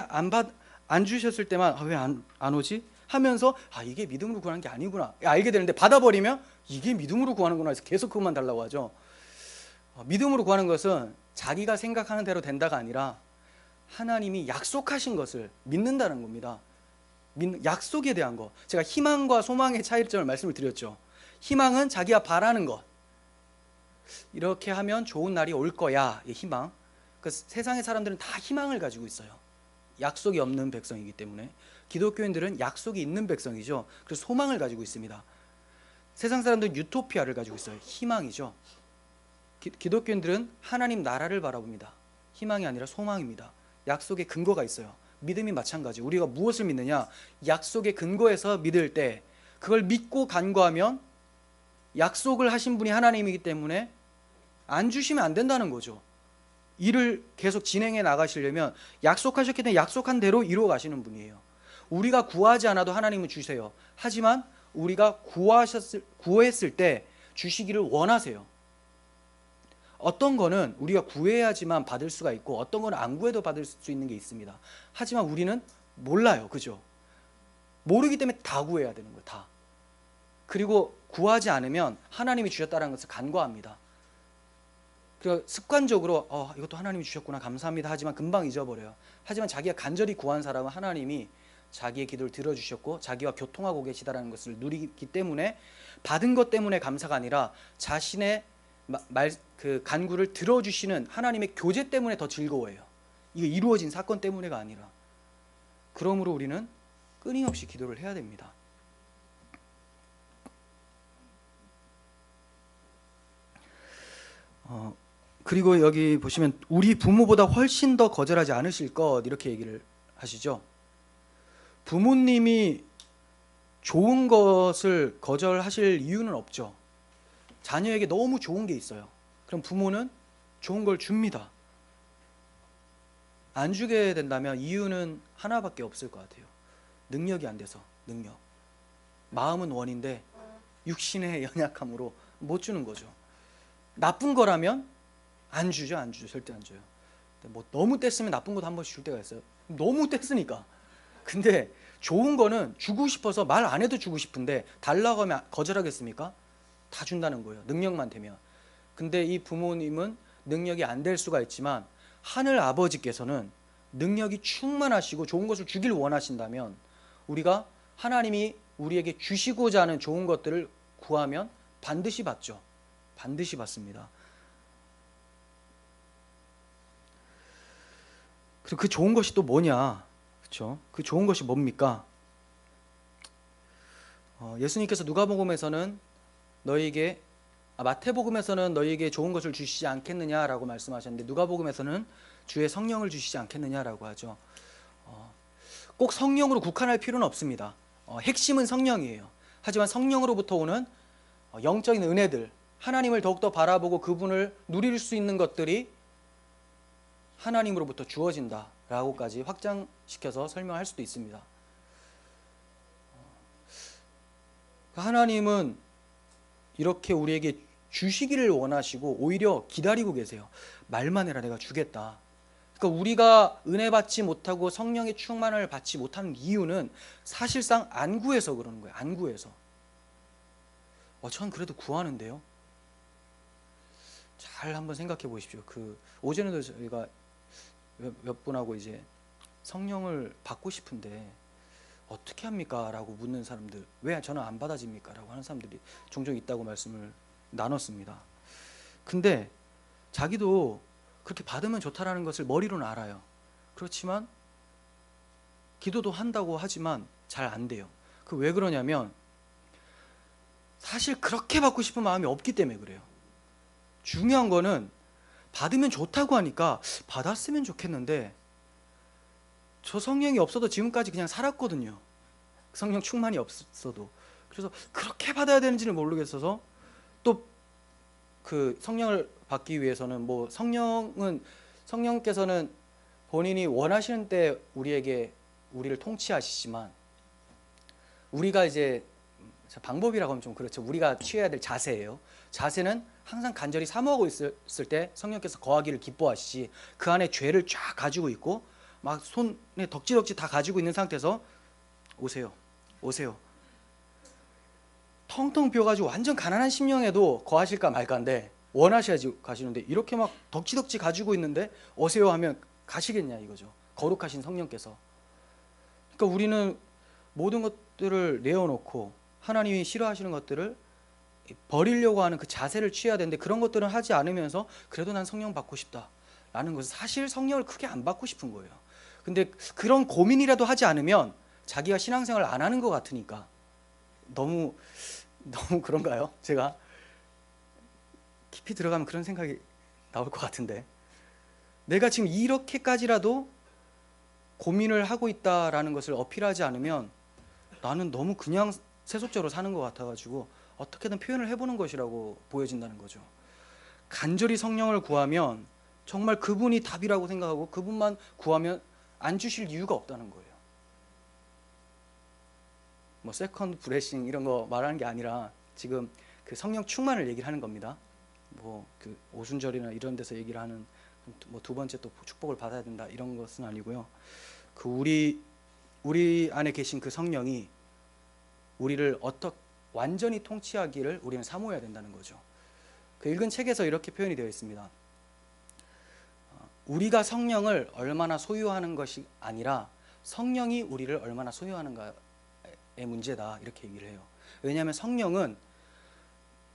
안 주셨을 때만 왜 안 오지? 하면서 이게 믿음으로 구하는 게 아니구나 알게 되는데, 받아버리면 이게 믿음으로 구하는구나 해서 계속 그것만 달라고 하죠. 믿음으로 구하는 것은 자기가 생각하는 대로 된다가 아니라 하나님이 약속하신 것을 믿는다는 겁니다. 약속에 대한 거. 제가 희망과 소망의 차이점을 말씀을 드렸죠. 희망은 자기가 바라는 것, 이렇게 하면 좋은 날이 올 거야, 희망. 그 세상의 사람들은 다 희망을 가지고 있어요. 약속이 없는 백성이기 때문에. 기독교인들은 약속이 있는 백성이죠. 그래서 소망을 가지고 있습니다. 세상 사람들은 유토피아를 가지고 있어요. 희망이죠. 기독교인들은 하나님 나라를 바라봅니다. 희망이 아니라 소망입니다. 약속의 근거가 있어요. 믿음이 마찬가지. 우리가 무엇을 믿느냐? 약속의 근거에서 믿을 때 그걸 믿고 간구하면 약속을 하신 분이 하나님이기 때문에 안 주시면 안 된다는 거죠. 일을 계속 진행해 나가시려면 약속하셨기 때문에 약속한 대로 이루어 가시는 분이에요. 우리가 구하지 않아도 하나님은 주세요. 하지만 우리가 구했을 때 주시기를 원하세요. 어떤 거는 우리가 구해야지만 받을 수가 있고 어떤 거는 안 구해도 받을 수 있는 게 있습니다. 하지만 우리는 몰라요. 그죠? 모르기 때문에 다 구해야 되는 거예요. 다. 그리고 구하지 않으면 하나님이 주셨다는 것을 간과합니다. 그리고 습관적으로 이것도 하나님이 주셨구나, 감사합니다 하지만 금방 잊어버려요. 하지만 자기가 간절히 구한 사람은 하나님이 자기의 기도를 들어주셨고 자기와 교통하고 계시다는 것을 누리기 때문에, 받은 것 때문에 감사가 아니라 자신의 그 간구를 들어주시는 하나님의 교제 때문에 더 즐거워해요. 이게 이루어진 사건 때문에가 아니라. 그러므로 우리는 끊임없이 기도를 해야 됩니다. 그리고 여기 보시면 우리 부모보다 훨씬 더 거절하지 않으실 것, 이렇게 얘기를 하시죠. 부모님이 좋은 것을 거절하실 이유는 없죠. 자녀에게 너무 좋은 게 있어요. 그럼 부모는 좋은 걸 줍니다. 안 주게 된다면 이유는 하나밖에 없을 것 같아요. 능력이 안 돼서. 능력. 마음은 원인데 육신의 연약함으로 못 주는 거죠. 나쁜 거라면 안 주죠. 절대 안 줘요. 뭐 너무 뗐으면 나쁜 것도 한 번씩 줄 때가 있어요. 너무 뗐으니까. 근데 좋은 거는 주고 싶어서 말 안 해도 주고 싶은데 달라고 하면 거절하겠습니까? 다 준다는 거예요. 능력만 되면. 근데 이 부모님은 능력이 안 될 수가 있지만 하늘 아버지께서는 능력이 충만하시고 좋은 것을 주길 원하신다면 우리가 하나님이 우리에게 주시고자 하는 좋은 것들을 구하면 반드시 받죠. 반드시 받습니다. 그리고 그 좋은 것이 또 뭐냐? 그렇죠? 그 좋은 것이 뭡니까? 예수님께서 누가복음에서는 너희에게 마태복음에서는 너희에게 좋은 것을 주시지 않겠느냐라고 말씀하셨는데 누가복음에서는 주의 성령을 주시지 않겠느냐라고 하죠. 꼭 성령으로 국한할 필요는 없습니다. 핵심은 성령이에요. 하지만 성령으로부터 오는 영적인 은혜들, 하나님을 더욱더 바라보고 그분을 누릴 수 있는 것들이 하나님으로부터 주어진다라고까지 확장시켜서 설명할 수도 있습니다. 하나님은 이렇게 우리에게 주시기를 원하시고 오히려 기다리고 계세요. 말만 해라, 내가 주겠다. 그러니까 우리가 은혜 받지 못하고 성령의 충만을 받지 못하는 이유는 사실상 안 구해서 그러는 거예요. 안 구해서. 전 그래도 구하는데요. 잘 한번 생각해 보십시오. 오전에도 저희가 몇 분하고 이제 성령을 받고 싶은데 어떻게 합니까? 라고 묻는 사람들, 왜 저는 안 받아집니까? 라고 하는 사람들이 종종 있다고 말씀을 나눴습니다. 근데 자기도 그렇게 받으면 좋다라는 것을 머리로는 알아요. 그렇지만 기도도 한다고 하지만 잘 안 돼요. 왜 그러냐면 사실 그렇게 받고 싶은 마음이 없기 때문에 그래요. 중요한 거는 받으면 좋다고 하니까 받았으면 좋겠는데 저 성령이 없어도 지금까지 그냥 살았거든요. 성령 충만이 없어도. 그래서 그렇게 받아야 되는지는 모르겠어서 또 성령을 받기 위해서는 성령께서는 본인이 원하시는 때 우리를 통치하시지만 우리가 이제 방법이라고 하면 좀 그렇죠. 우리가 취해야 될 자세예요. 자세는 항상 간절히 사모하고 있을 때 성령께서 거하기를 기뻐하시지 그 안에 죄를 쫙 가지고 있고 막 손에 덕지덕지 다 가지고 있는 상태에서 오세요. 텅텅 비어가지고 완전 가난한 심령에도 거하실까 말까인데 원하셔야지 가시는데 이렇게 막 덕지덕지 가지고 있는데 오세요 하면 가시겠냐 이거죠. 거룩하신 성령께서. 그러니까 우리는 모든 것들을 내어놓고 하나님이 싫어하시는 것들을 버리려고 하는 그 자세를 취해야 되는데 그런 것들은 하지 않으면서 그래도 난 성령 받고 싶다라는 것은 사실 성령을 크게 안 받고 싶은 거예요. 근데 그런 고민이라도 하지 않으면 자기가 신앙생활을 안 하는 것 같으니까 너무 그런가요? 제가 깊이 들어가면 그런 생각이 나올 것 같은데 내가 지금 이렇게까지라도 고민을 하고 있다라는 것을 어필하지 않으면 나는 너무 그냥 세속적으로 사는 것 같아가지고 어떻게든 표현을 해보는 것이라고 보여진다는 거죠. 간절히 성령을 구하면 정말 그분이 답이라고 생각하고 그분만 구하면 안 주실 이유가 없다는 거예요. 세컨드 브레싱 이런 거 말하는 게 아니라 지금 그 성령 충만을 얘기를 하는 겁니다. 오순절이나 이런 데서 얘기를 하는 두 번째 또 축복을 받아야 된다 이런 것은 아니고요. 우리 안에 계신 그 성령이 우리를 완전히 통치하기를 우리는 사모해야 된다는 거죠. 읽은 책에서 이렇게 표현이 되어 있습니다. 우리가 성령을 얼마나 소유하는 것이 아니라 성령이 우리를 얼마나 소유하는가의 문제다 이렇게 얘기를 해요. 왜냐하면 성령은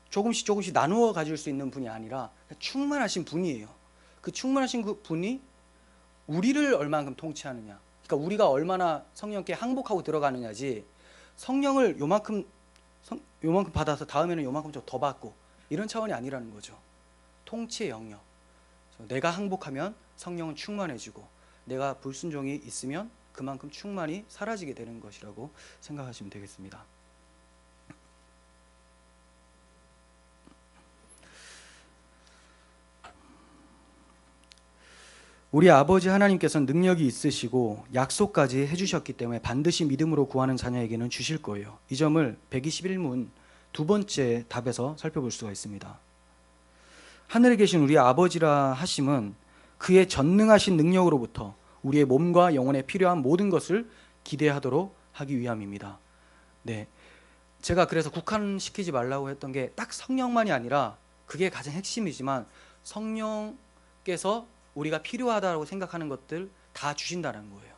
조금씩 나누어 가질 수 있는 분이 아니라 충만하신 분이에요. 그 충만하신 그 분이 우리를 얼마만큼 통치하느냐, 그러니까 우리가 얼마나 성령께 항복하고 들어가느냐지 성령을 요만큼 받아서 다음에는 요만큼 좀 더 받고 이런 차원이 아니라는 거죠. 통치의 영역. 내가 항복하면 성령은 충만해지고 내가 불순종이 있으면 그만큼 충만이 사라지게 되는 것이라고 생각하시면 되겠습니다. 우리 아버지 하나님께서는 능력이 있으시고 약속까지 해주셨기 때문에 반드시 믿음으로 구하는 자녀에게는 주실 거예요. 이 점을 121문 두 번째 답에서 살펴볼 수가 있습니다. 하늘에 계신 우리 아버지라 하심은 그의 전능하신 능력으로부터 우리의 몸과 영혼에 필요한 모든 것을 기대하도록 하기 위함입니다. 네, 제가 그래서 국한시키지 말라고 했던 게 딱 성령만이 아니라 그게 가장 핵심이지만 성령께서 우리가 필요하다고 생각하는 것들 다 주신다는 거예요.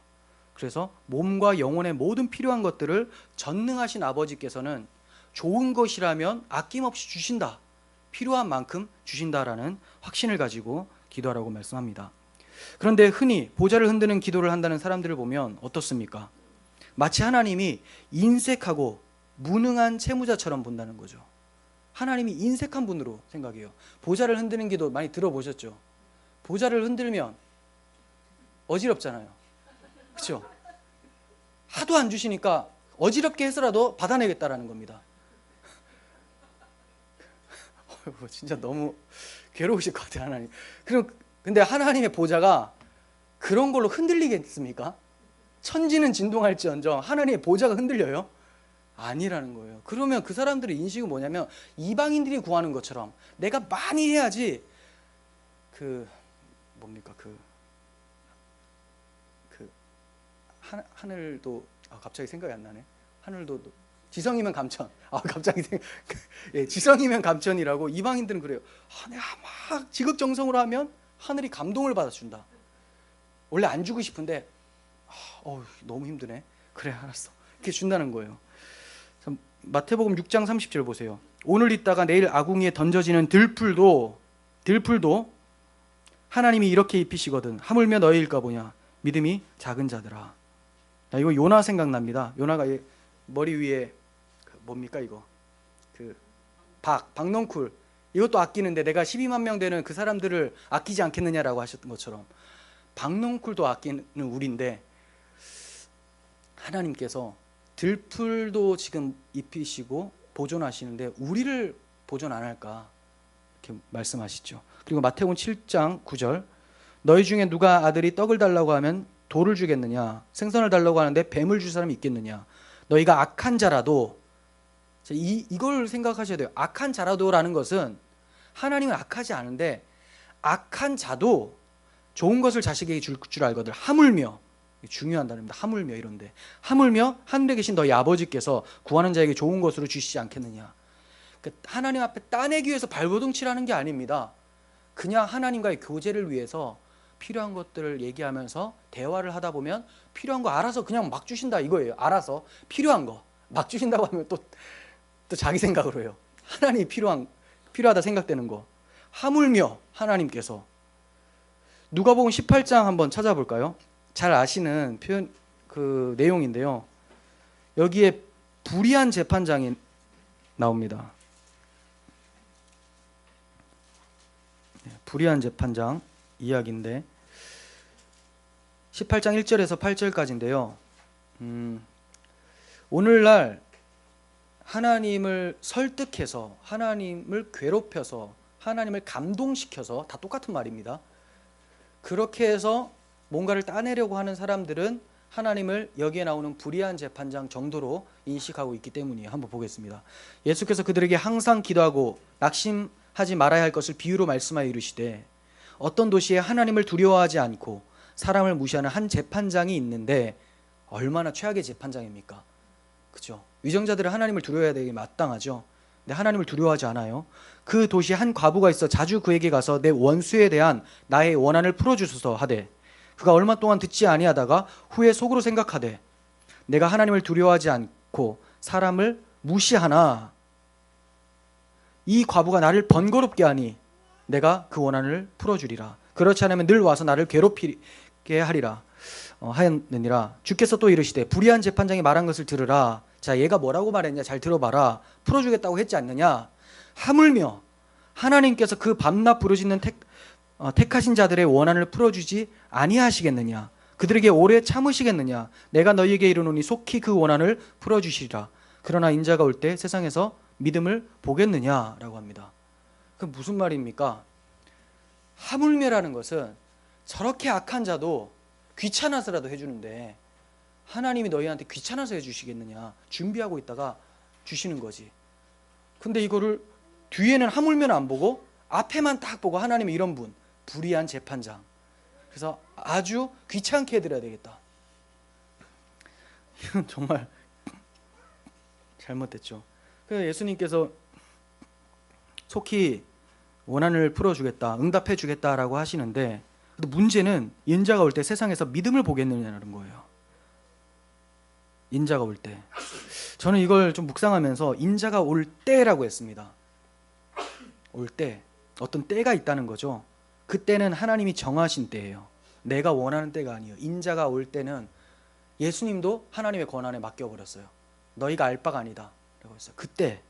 그래서 몸과 영혼의 모든 필요한 것들을 전능하신 아버지께서는 좋은 것이라면 아낌없이 주신다. 필요한 만큼 주신다라는 확신을 가지고 기도하라고 말씀합니다. 그런데 흔히 보좌를 흔드는 기도를 한다는 사람들을 보면 어떻습니까? 마치 하나님이 인색하고 무능한 채무자처럼 본다는 거죠. 하나님이 인색한 분으로 생각해요. 보좌를 흔드는 기도 많이 들어보셨죠? 보좌를 흔들면 어지럽잖아요. 그렇죠? 하도 안 주시니까 어지럽게 해서라도 받아내겠다라는 겁니다. 진짜 너무 괴로우실 것 같아요, 하나님. 근데 하나님의 보좌가 그런 걸로 흔들리겠습니까? 천지는 진동할지언정 하나님의 보좌가 흔들려요? 아니라는 거예요. 그러면 그 사람들의 인식은 뭐냐면 이방인들이 구하는 것처럼 내가 많이 해야지 하늘도 갑자기 생각이 안 나네. 하늘도 지성이면 감천. 갑자기 지성이면 감천이라고 이방인들은 그래요. 내가 막 지극정성으로 하면 하늘이 감동을 받아준다. 원래 안 주고 싶은데 너무 힘드네. 그래 알았어. 이렇게 준다는 거예요. 마태복음 6장 30절 보세요. 오늘 있다가 내일 아궁이에 던져지는 들풀도 하나님이 이렇게 입히시거든 하물며 너희일까 보냐 믿음이 작은 자들아. 이거 요나 생각납니다. 요나가 머리 위에 뭡니까 이거 박넝쿨 이것도 아끼는데 내가 12만 명 되는 그 사람들을 아끼지 않겠느냐라고 하셨던 것처럼 박넝쿨도 아끼는 우리인데 하나님께서 들풀도 지금 입히시고 보존하시는데 우리를 보존 안 할까 이렇게 말씀하시죠. 그리고 마태복음 7장 9절 너희 중에 누가 아들이 떡을 달라고 하면 돌을 주겠느냐 생선을 달라고 하는데 뱀을 줄 사람이 있겠느냐 너희가 악한 자라도 이걸 생각하셔야 돼요. 악한 자라도라는 것은 하나님은 악하지 않은데 악한 자도 좋은 것을 자식에게 줄 줄 알거든 하물며 중요한 단어입니다. 하물며 이런데 하물며 하늘에 계신 너희 아버지께서 구하는 자에게 좋은 것으로 주시지 않겠느냐. 그러니까 하나님 앞에 따내기 위해서 발버둥치라는 게 아닙니다. 그냥 하나님과의 교제를 위해서 필요한 것들을 얘기하면서 대화를 하다 보면 필요한 거 알아서 그냥 막 주신다 이거예요. 알아서 필요한 거 막 주신다고 하면 또 자기 생각으로 해요. 하나님이 필요하다 생각되는 거 하물며 하나님께서 누가복음 18장 한번 찾아볼까요? 잘 아시는 표현 내용인데요. 여기에 불의한 재판장이 나옵니다. 불의한 재판장 이야기인데 18장 1절에서 8절까지인데요. 오늘날 하나님을 설득해서 하나님을 괴롭혀서 하나님을 감동시켜서 다 똑같은 말입니다. 그렇게 해서 뭔가를 따내려고 하는 사람들은 하나님을 여기에 나오는 불의한 재판장 정도로 인식하고 있기 때문이에요. 한번 보겠습니다. 예수께서 그들에게 항상 기도하고 낙심하지 말아야 할 것을 비유로 말씀하여 이르시되 어떤 도시에 하나님을 두려워하지 않고 사람을 무시하는 한 재판장이 있는데 얼마나 최악의 재판장입니까? 그죠? 위정자들은 하나님을 두려워해야 되게 마땅하죠. 근데 하나님을 두려워하지 않아요. 그 도시에 한 과부가 있어 자주 그에게 가서 내 원수에 대한 나의 원한을 풀어주소서 하되 그가 얼마 동안 듣지 아니하다가 후에 속으로 생각하되 내가 하나님을 두려워하지 않고 사람을 무시하나 이 과부가 나를 번거롭게 하니 내가 그 원한을 풀어주리라. 그렇지 않으면 늘 와서 나를 괴롭히게 하리라 하였느니라. 주께서 또 이르시되 불의한 재판장이 말한 것을 들으라. 자, 얘가 뭐라고 말했냐 잘 들어봐라. 풀어주겠다고 했지 않느냐. 하물며 하나님께서 그 밤낮 부르짖는 택하신 자들의 원한을 풀어주지 아니하시겠느냐. 그들에게 오래 참으시겠느냐. 내가 너희에게 이르노니 속히 그 원한을 풀어주시리라. 그러나 인자가 올 때 세상에서 믿음을 보겠느냐라고 합니다. 그 무슨 말입니까? 하물며라는 것은 저렇게 악한 자도 귀찮아서라도 해주는데 하나님이 너희한테 귀찮아서 해주시겠느냐. 준비하고 있다가 주시는 거지. 근데 이거를 뒤에는 하물며는 안 보고 앞에만 딱 보고 하나님이 이런 분 불의한 재판장. 그래서 아주 귀찮게 해드려야 되겠다. 이건 정말 잘못됐죠. 그래서 예수님께서 속히 원한을 풀어주겠다, 응답해주겠다라고 하시는데 문제는 인자가 올 때 세상에서 믿음을 보겠느냐는 거예요. 인자가 올 때. 저는 이걸 좀 묵상하면서 인자가 올 때라고 했습니다. 올 때. 어떤 때가 있다는 거죠. 그 때는 하나님이 정하신 때예요. 내가 원하는 때가 아니에요. 인자가 올 때는 예수님도 하나님의 권한에 맡겨버렸어요. 너희가 알 바가 아니다 라고 했어요. 그때.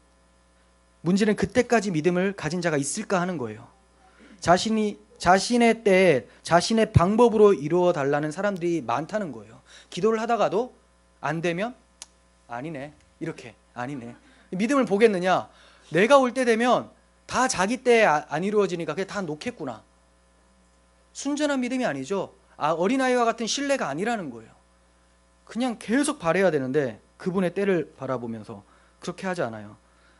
문제는 그때까지 믿음을 가진 자가 있을까 하는 거예요. 자신의 때에 자신의 방법으로 이루어 달라는 사람들이 많다는 거예요. 기도를 하다가도 안 되면 아니네, 이렇게 아니네. 믿음을 보겠느냐? 내가 올 때 되면 다 자기 때에 안 이루어지니까 그게 다 놓겠구나. 순전한 믿음이 아니죠. 어린아이와 같은 신뢰가 아니라는 거예요. 그냥 계속 바라야 되는데 그분의 때를 바라보면서 그렇게 하지 않아요.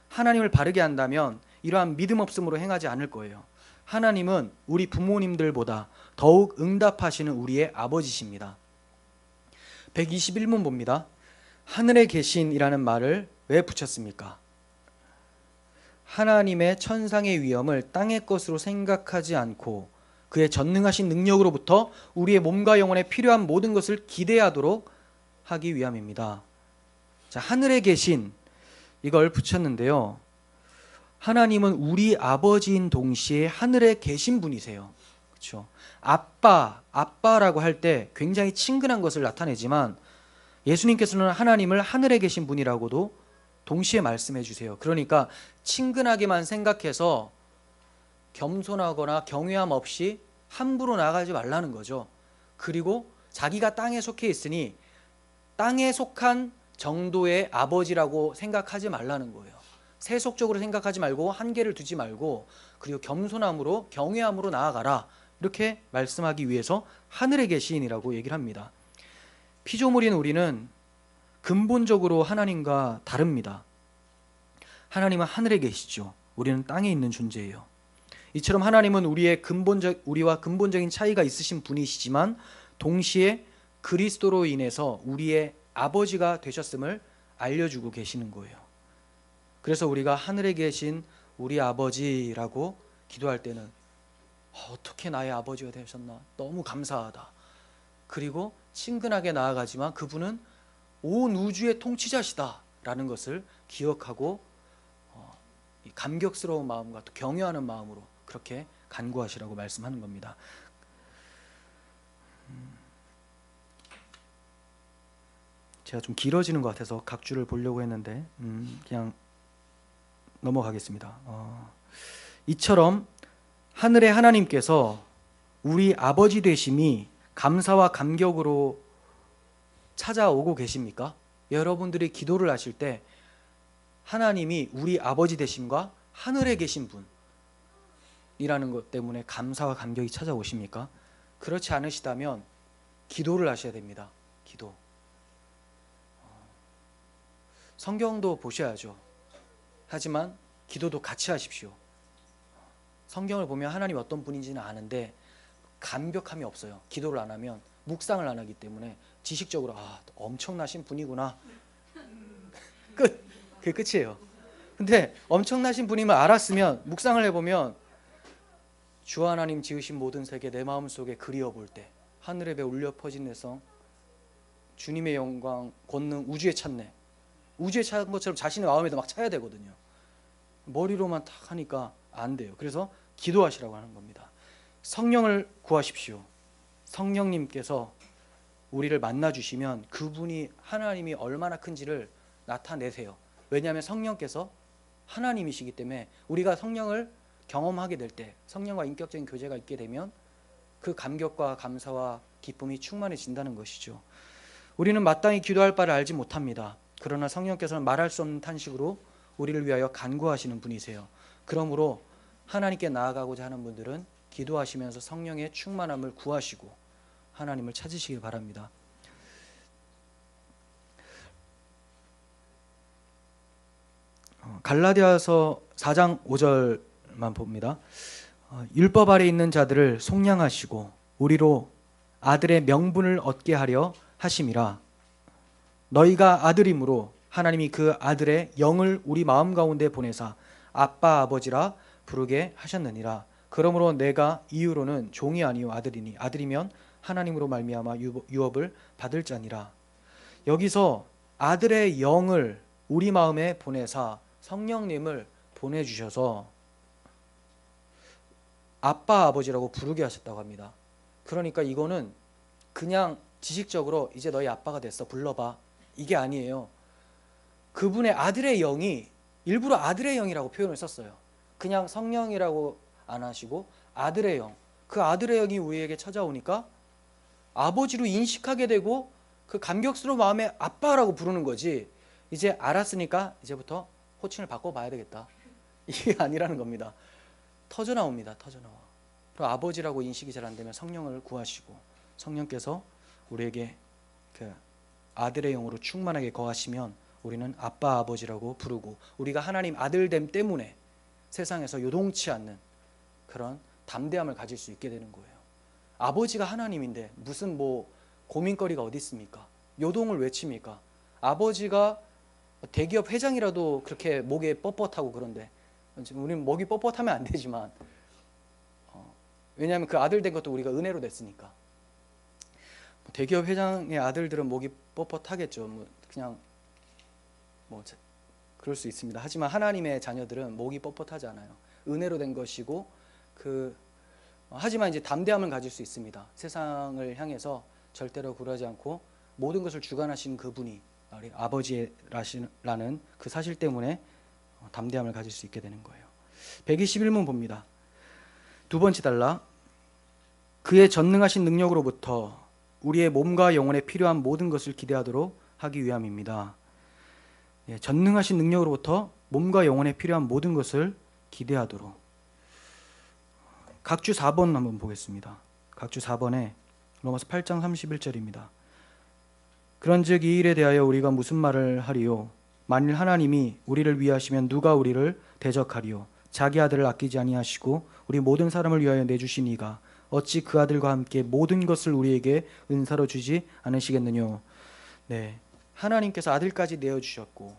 하나님을 바르게 한다면 이러한 믿음 없음으로 행하지 않을 거예요. 하나님은 우리 부모님들보다 더욱 응답하시는 우리의 아버지십니다. 121문 봅니다. 하늘에 계신이라는 말을 왜 붙였습니까? 하나님의 천상의 위엄을 땅의 것으로 생각하지 않고 그의 전능하신 능력으로부터 우리의 몸과 영혼에 필요한 모든 것을 기대하도록 하기 위함입니다. 자, 하늘에 계신 이걸 붙였는데요. 하나님은 우리 아버지인 동시에 하늘에 계신 분이세요. 그렇죠? 아빠라고 할 때 굉장히 친근한 것을 나타내지만 예수님께서는 하나님을 하늘에 계신 분이라고도 동시에 말씀해 주세요. 그러니까 친근하게만 생각해서 겸손하거나 경외함 없이 함부로 나가지 말라는 거죠. 그리고 자기가 땅에 속해 있으니 땅에 속한 정도의 아버지라고 생각하지 말라는 거예요. 세속적으로 생각하지 말고 한계를 두지 말고 그리고 겸손함으로 경외함으로 나아가라. 이렇게 말씀하기 위해서 하늘에 계신이라고 얘기를 합니다. 피조물인 우리는 근본적으로 하나님과 다릅니다. 하나님은 하늘에 계시죠. 우리는 땅에 있는 존재예요. 이처럼 하나님은 우리와 근본적인 차이가 있으신 분이시지만 동시에 그리스도로 인해서 우리의 아버지가 되셨음을 알려주고 계시는 거예요. 그래서 우리가 하늘에 계신 우리 아버지라고 기도할 때는 어떻게 나의 아버지가 되셨나? 너무 감사하다. 그리고 친근하게 나아가지만 그분은 온 우주의 통치자시다라는 것을 기억하고 감격스러운 마음과 또 경외하는 마음으로 그렇게 간구하시라고 말씀하는 겁니다. 제가 좀 길어지는 것 같아서 각 줄을 보려고 했는데 그냥 넘어가겠습니다. 이처럼 하늘의 하나님께서 우리 아버지 되심이 감사와 감격으로 찾아오고 계십니까? 여러분들이 기도를 하실 때 하나님이 우리 아버지 되심과 하늘에 계신 분이라는 것 때문에 감사와 감격이 찾아오십니까? 그렇지 않으시다면 기도를 하셔야 됩니다. 기도. 성경도 보셔야죠. 하지만 기도도 같이 하십시오. 성경을 보면 하나님 어떤 분인지는 아는데 감격함이 없어요. 기도를 안 하면 묵상을 안 하기 때문에 지식적으로 엄청나신 분이구나. 끝. 그게 끝이에요. 근데 엄청나신 분임을 알았으면 묵상을 해보면 주 하나님 지으신 모든 세계 내 마음속에 그리워 볼 때 하늘의 배 울려 퍼진 내성 주님의 영광 권능 우주에 찼네. 우주에 찬 것처럼 자신의 마음에도 막 차야 되거든요. 머리로만 탁 하니까 안 돼요. 그래서 기도하시라고 하는 겁니다. 성령을 구하십시오. 성령님께서 우리를 만나주시면 그분이 하나님이 얼마나 큰지를 나타내세요. 왜냐하면 성령께서 하나님이시기 때문에 우리가 성령을 경험하게 될 때 성령과 인격적인 교제가 있게 되면 그 감격과 감사와 기쁨이 충만해진다는 것이죠. 우리는 마땅히 기도할 바를 알지 못합니다. 그러나 성령께서는 말할 수 없는 탄식으로 우리를 위하여 간구하시는 분이세요. 그러므로 하나님께 나아가고자 하는 분들은 기도하시면서 성령의 충만함을 구하시고 하나님을 찾으시길 바랍니다. 갈라디아서 4장 5절만 봅니다. 율법 아래 있는 자들을 속량하시고 우리로 아들의 명분을 얻게 하려 하심이라. 너희가 아들이므로 하나님이 그 아들의 영을 우리 마음 가운데 보내사 아빠 아버지라 부르게 하셨느니라. 그러므로 내가 이후로는 종이 아니요 아들이니 아들이면 하나님으로 말미암아 유업을 받을 자니라. 여기서 아들의 영을 우리 마음에 보내사 성령님을 보내주셔서 아빠 아버지라고 부르게 하셨다고 합니다. 그러니까 이거는 그냥 지식적으로 이제 너희 아빠가 됐어 불러봐 이게 아니에요. 그분의 아들의 영이 일부러 아들의 영이라고 표현을 썼어요. 그냥 성령이라고 안 하시고 아들의 영, 그 아들의 영이 우리에게 찾아오니까 아버지로 인식하게 되고 그 감격스러운 마음에 아빠라고 부르는 거지. 이제 알았으니까 이제부터 호칭을 바꿔봐야 되겠다 이게 아니라는 겁니다. 터져나옵니다. 터져나와. 그리고 아버지라고 인식이 잘 안 되면 성령을 구하시고 성령께서 우리에게 그 아들의 영으로 충만하게 거하시면 우리는 아빠 아버지라고 부르고 우리가 하나님 아들됨 때문에 세상에서 요동치 않는 그런 담대함을 가질 수 있게 되는 거예요. 아버지가 하나님인데 무슨 고민거리가 어디 있습니까? 요동을 왜 칩니까? 아버지가 대기업 회장이라도 그렇게 목에 뻣뻣하고 그런데 우리는 목이 뻣뻣하면 안 되지만 왜냐하면 그 아들 된 것도 우리가 은혜로 됐으니까. 대기업 회장의 아들들은 목이 뻣뻣하겠죠. 그냥 그럴 수 있습니다. 하지만 하나님의 자녀들은 목이 뻣뻣하지 않아요. 은혜로 된 것이고 하지만 이제 담대함을 가질 수 있습니다. 세상을 향해서 절대로 굴하지 않고 모든 것을 주관하시는 그분이 아버지라는 그 사실 때문에 담대함을 가질 수 있게 되는 거예요. 121문 봅니다. 두 번째 단락. 그의 전능하신 능력으로부터 우리의 몸과 영혼에 필요한 모든 것을 기대하도록 하기 위함입니다. 전능하신 능력으로부터 몸과 영혼에 필요한 모든 것을 기대하도록. 각주 4번 한번 보겠습니다. 각주 4번에 로마서 8장 31절입니다. 그런즉 이 일에 대하여 우리가 무슨 말을 하리요? 만일 하나님이 우리를 위하시면 누가 우리를 대적하리요? 자기 아들을 아끼지 아니하시고 우리 모든 사람을 위하여 내주신 이가 어찌 그 아들과 함께 모든 것을 우리에게 은사로 주지 않으시겠느냐? 네, 하나님께서 아들까지 내어주셨고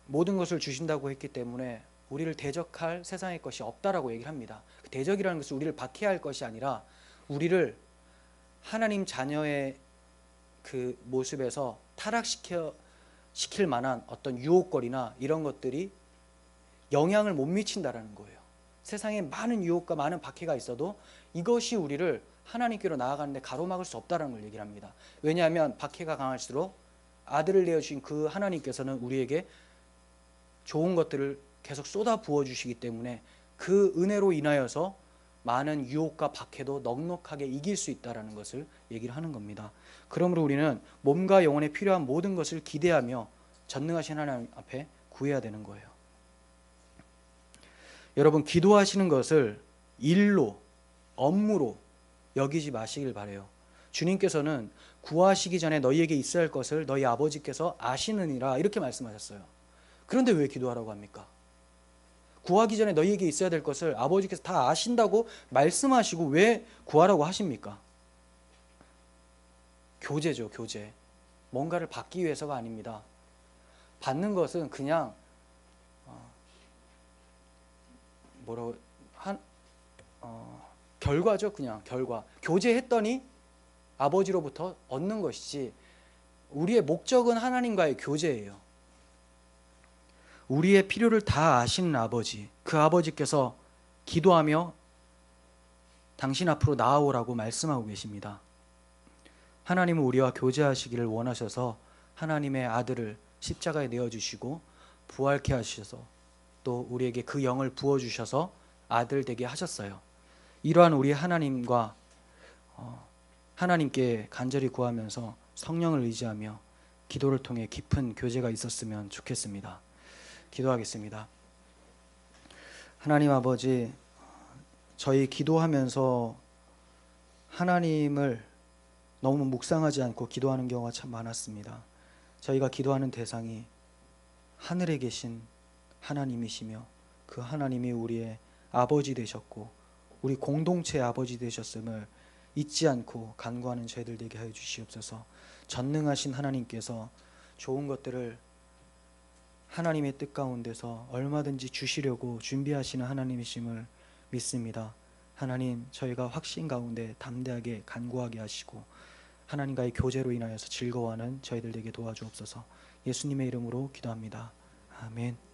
모든 것을 주신다고 했기 때문에 우리를 대적할 세상의 것이 없다라고 얘기를 합니다. 대적이라는 것은 우리를 박해할 것이 아니라 우리를 하나님 자녀의 그 모습에서 타락시킬 만한 어떤 유혹거리나 이런 것들이 영향을 못 미친다라는 거예요. 세상에 많은 유혹과 많은 박해가 있어도 이것이 우리를 하나님께로 나아가는데 가로막을 수 없다는 걸 얘기를 합니다. 왜냐하면 박해가 강할수록 아들을 내어주신 그 하나님께서는 우리에게 좋은 것들을 계속 쏟아 부어주시기 때문에 그 은혜로 인하여서 많은 유혹과 박해도 넉넉하게 이길 수 있다는 것을 얘기를 하는 겁니다. 그러므로 우리는 몸과 영혼에 필요한 모든 것을 기대하며 전능하신 하나님 앞에 구해야 되는 거예요. 여러분, 기도하시는 것을 일로, 업무로 여기지 마시길 바라요. 주님께서는 구하시기 전에 너희에게 있어야 할 것을 너희 아버지께서 아시느니라 이렇게 말씀하셨어요. 그런데 왜 기도하라고 합니까? 구하기 전에 너희에게 있어야 될 것을 아버지께서 다 아신다고 말씀하시고 왜 구하라고 하십니까? 교제죠, 교제. 뭔가를 받기 위해서가 아닙니다. 받는 것은 그냥 결과죠. 그냥 결과. 교제했더니 아버지로부터 얻는 것이지 우리의 목적은 하나님과의 교제예요. 우리의 필요를 다 아시는 아버지, 그 아버지께서 기도하며 당신 앞으로 나아오라고 말씀하고 계십니다. 하나님은 우리와 교제하시기를 원하셔서 하나님의 아들을 십자가에 내어주시고 부활케 하셔서 또 우리에게 그 영을 부어주셔서 아들 되게 하셨어요. 이러한 우리 하나님과 하나님께 간절히 구하면서 성령을 의지하며 기도를 통해 깊은 교제가 있었으면 좋겠습니다. 기도하겠습니다. 하나님 아버지, 저희 기도하면서 하나님을 너무 묵상하지 않고 기도하는 경우가 참 많았습니다. 저희가 기도하는 대상이 하늘에 계신 하나님이시며 그 하나님이 우리의 아버지 되셨고 우리 공동체의 아버지 되셨음을 잊지 않고 간구하는 저희들 되게 하여 주시옵소서. 전능하신 하나님께서 좋은 것들을 하나님의 뜻 가운데서 얼마든지 주시려고 준비하시는 하나님이심을 믿습니다. 하나님, 저희가 확신 가운데 담대하게 간구하게 하시고 하나님과의 교제로 인하여서 즐거워하는 저희들 되게 도와주옵소서. 예수님의 이름으로 기도합니다. 아멘.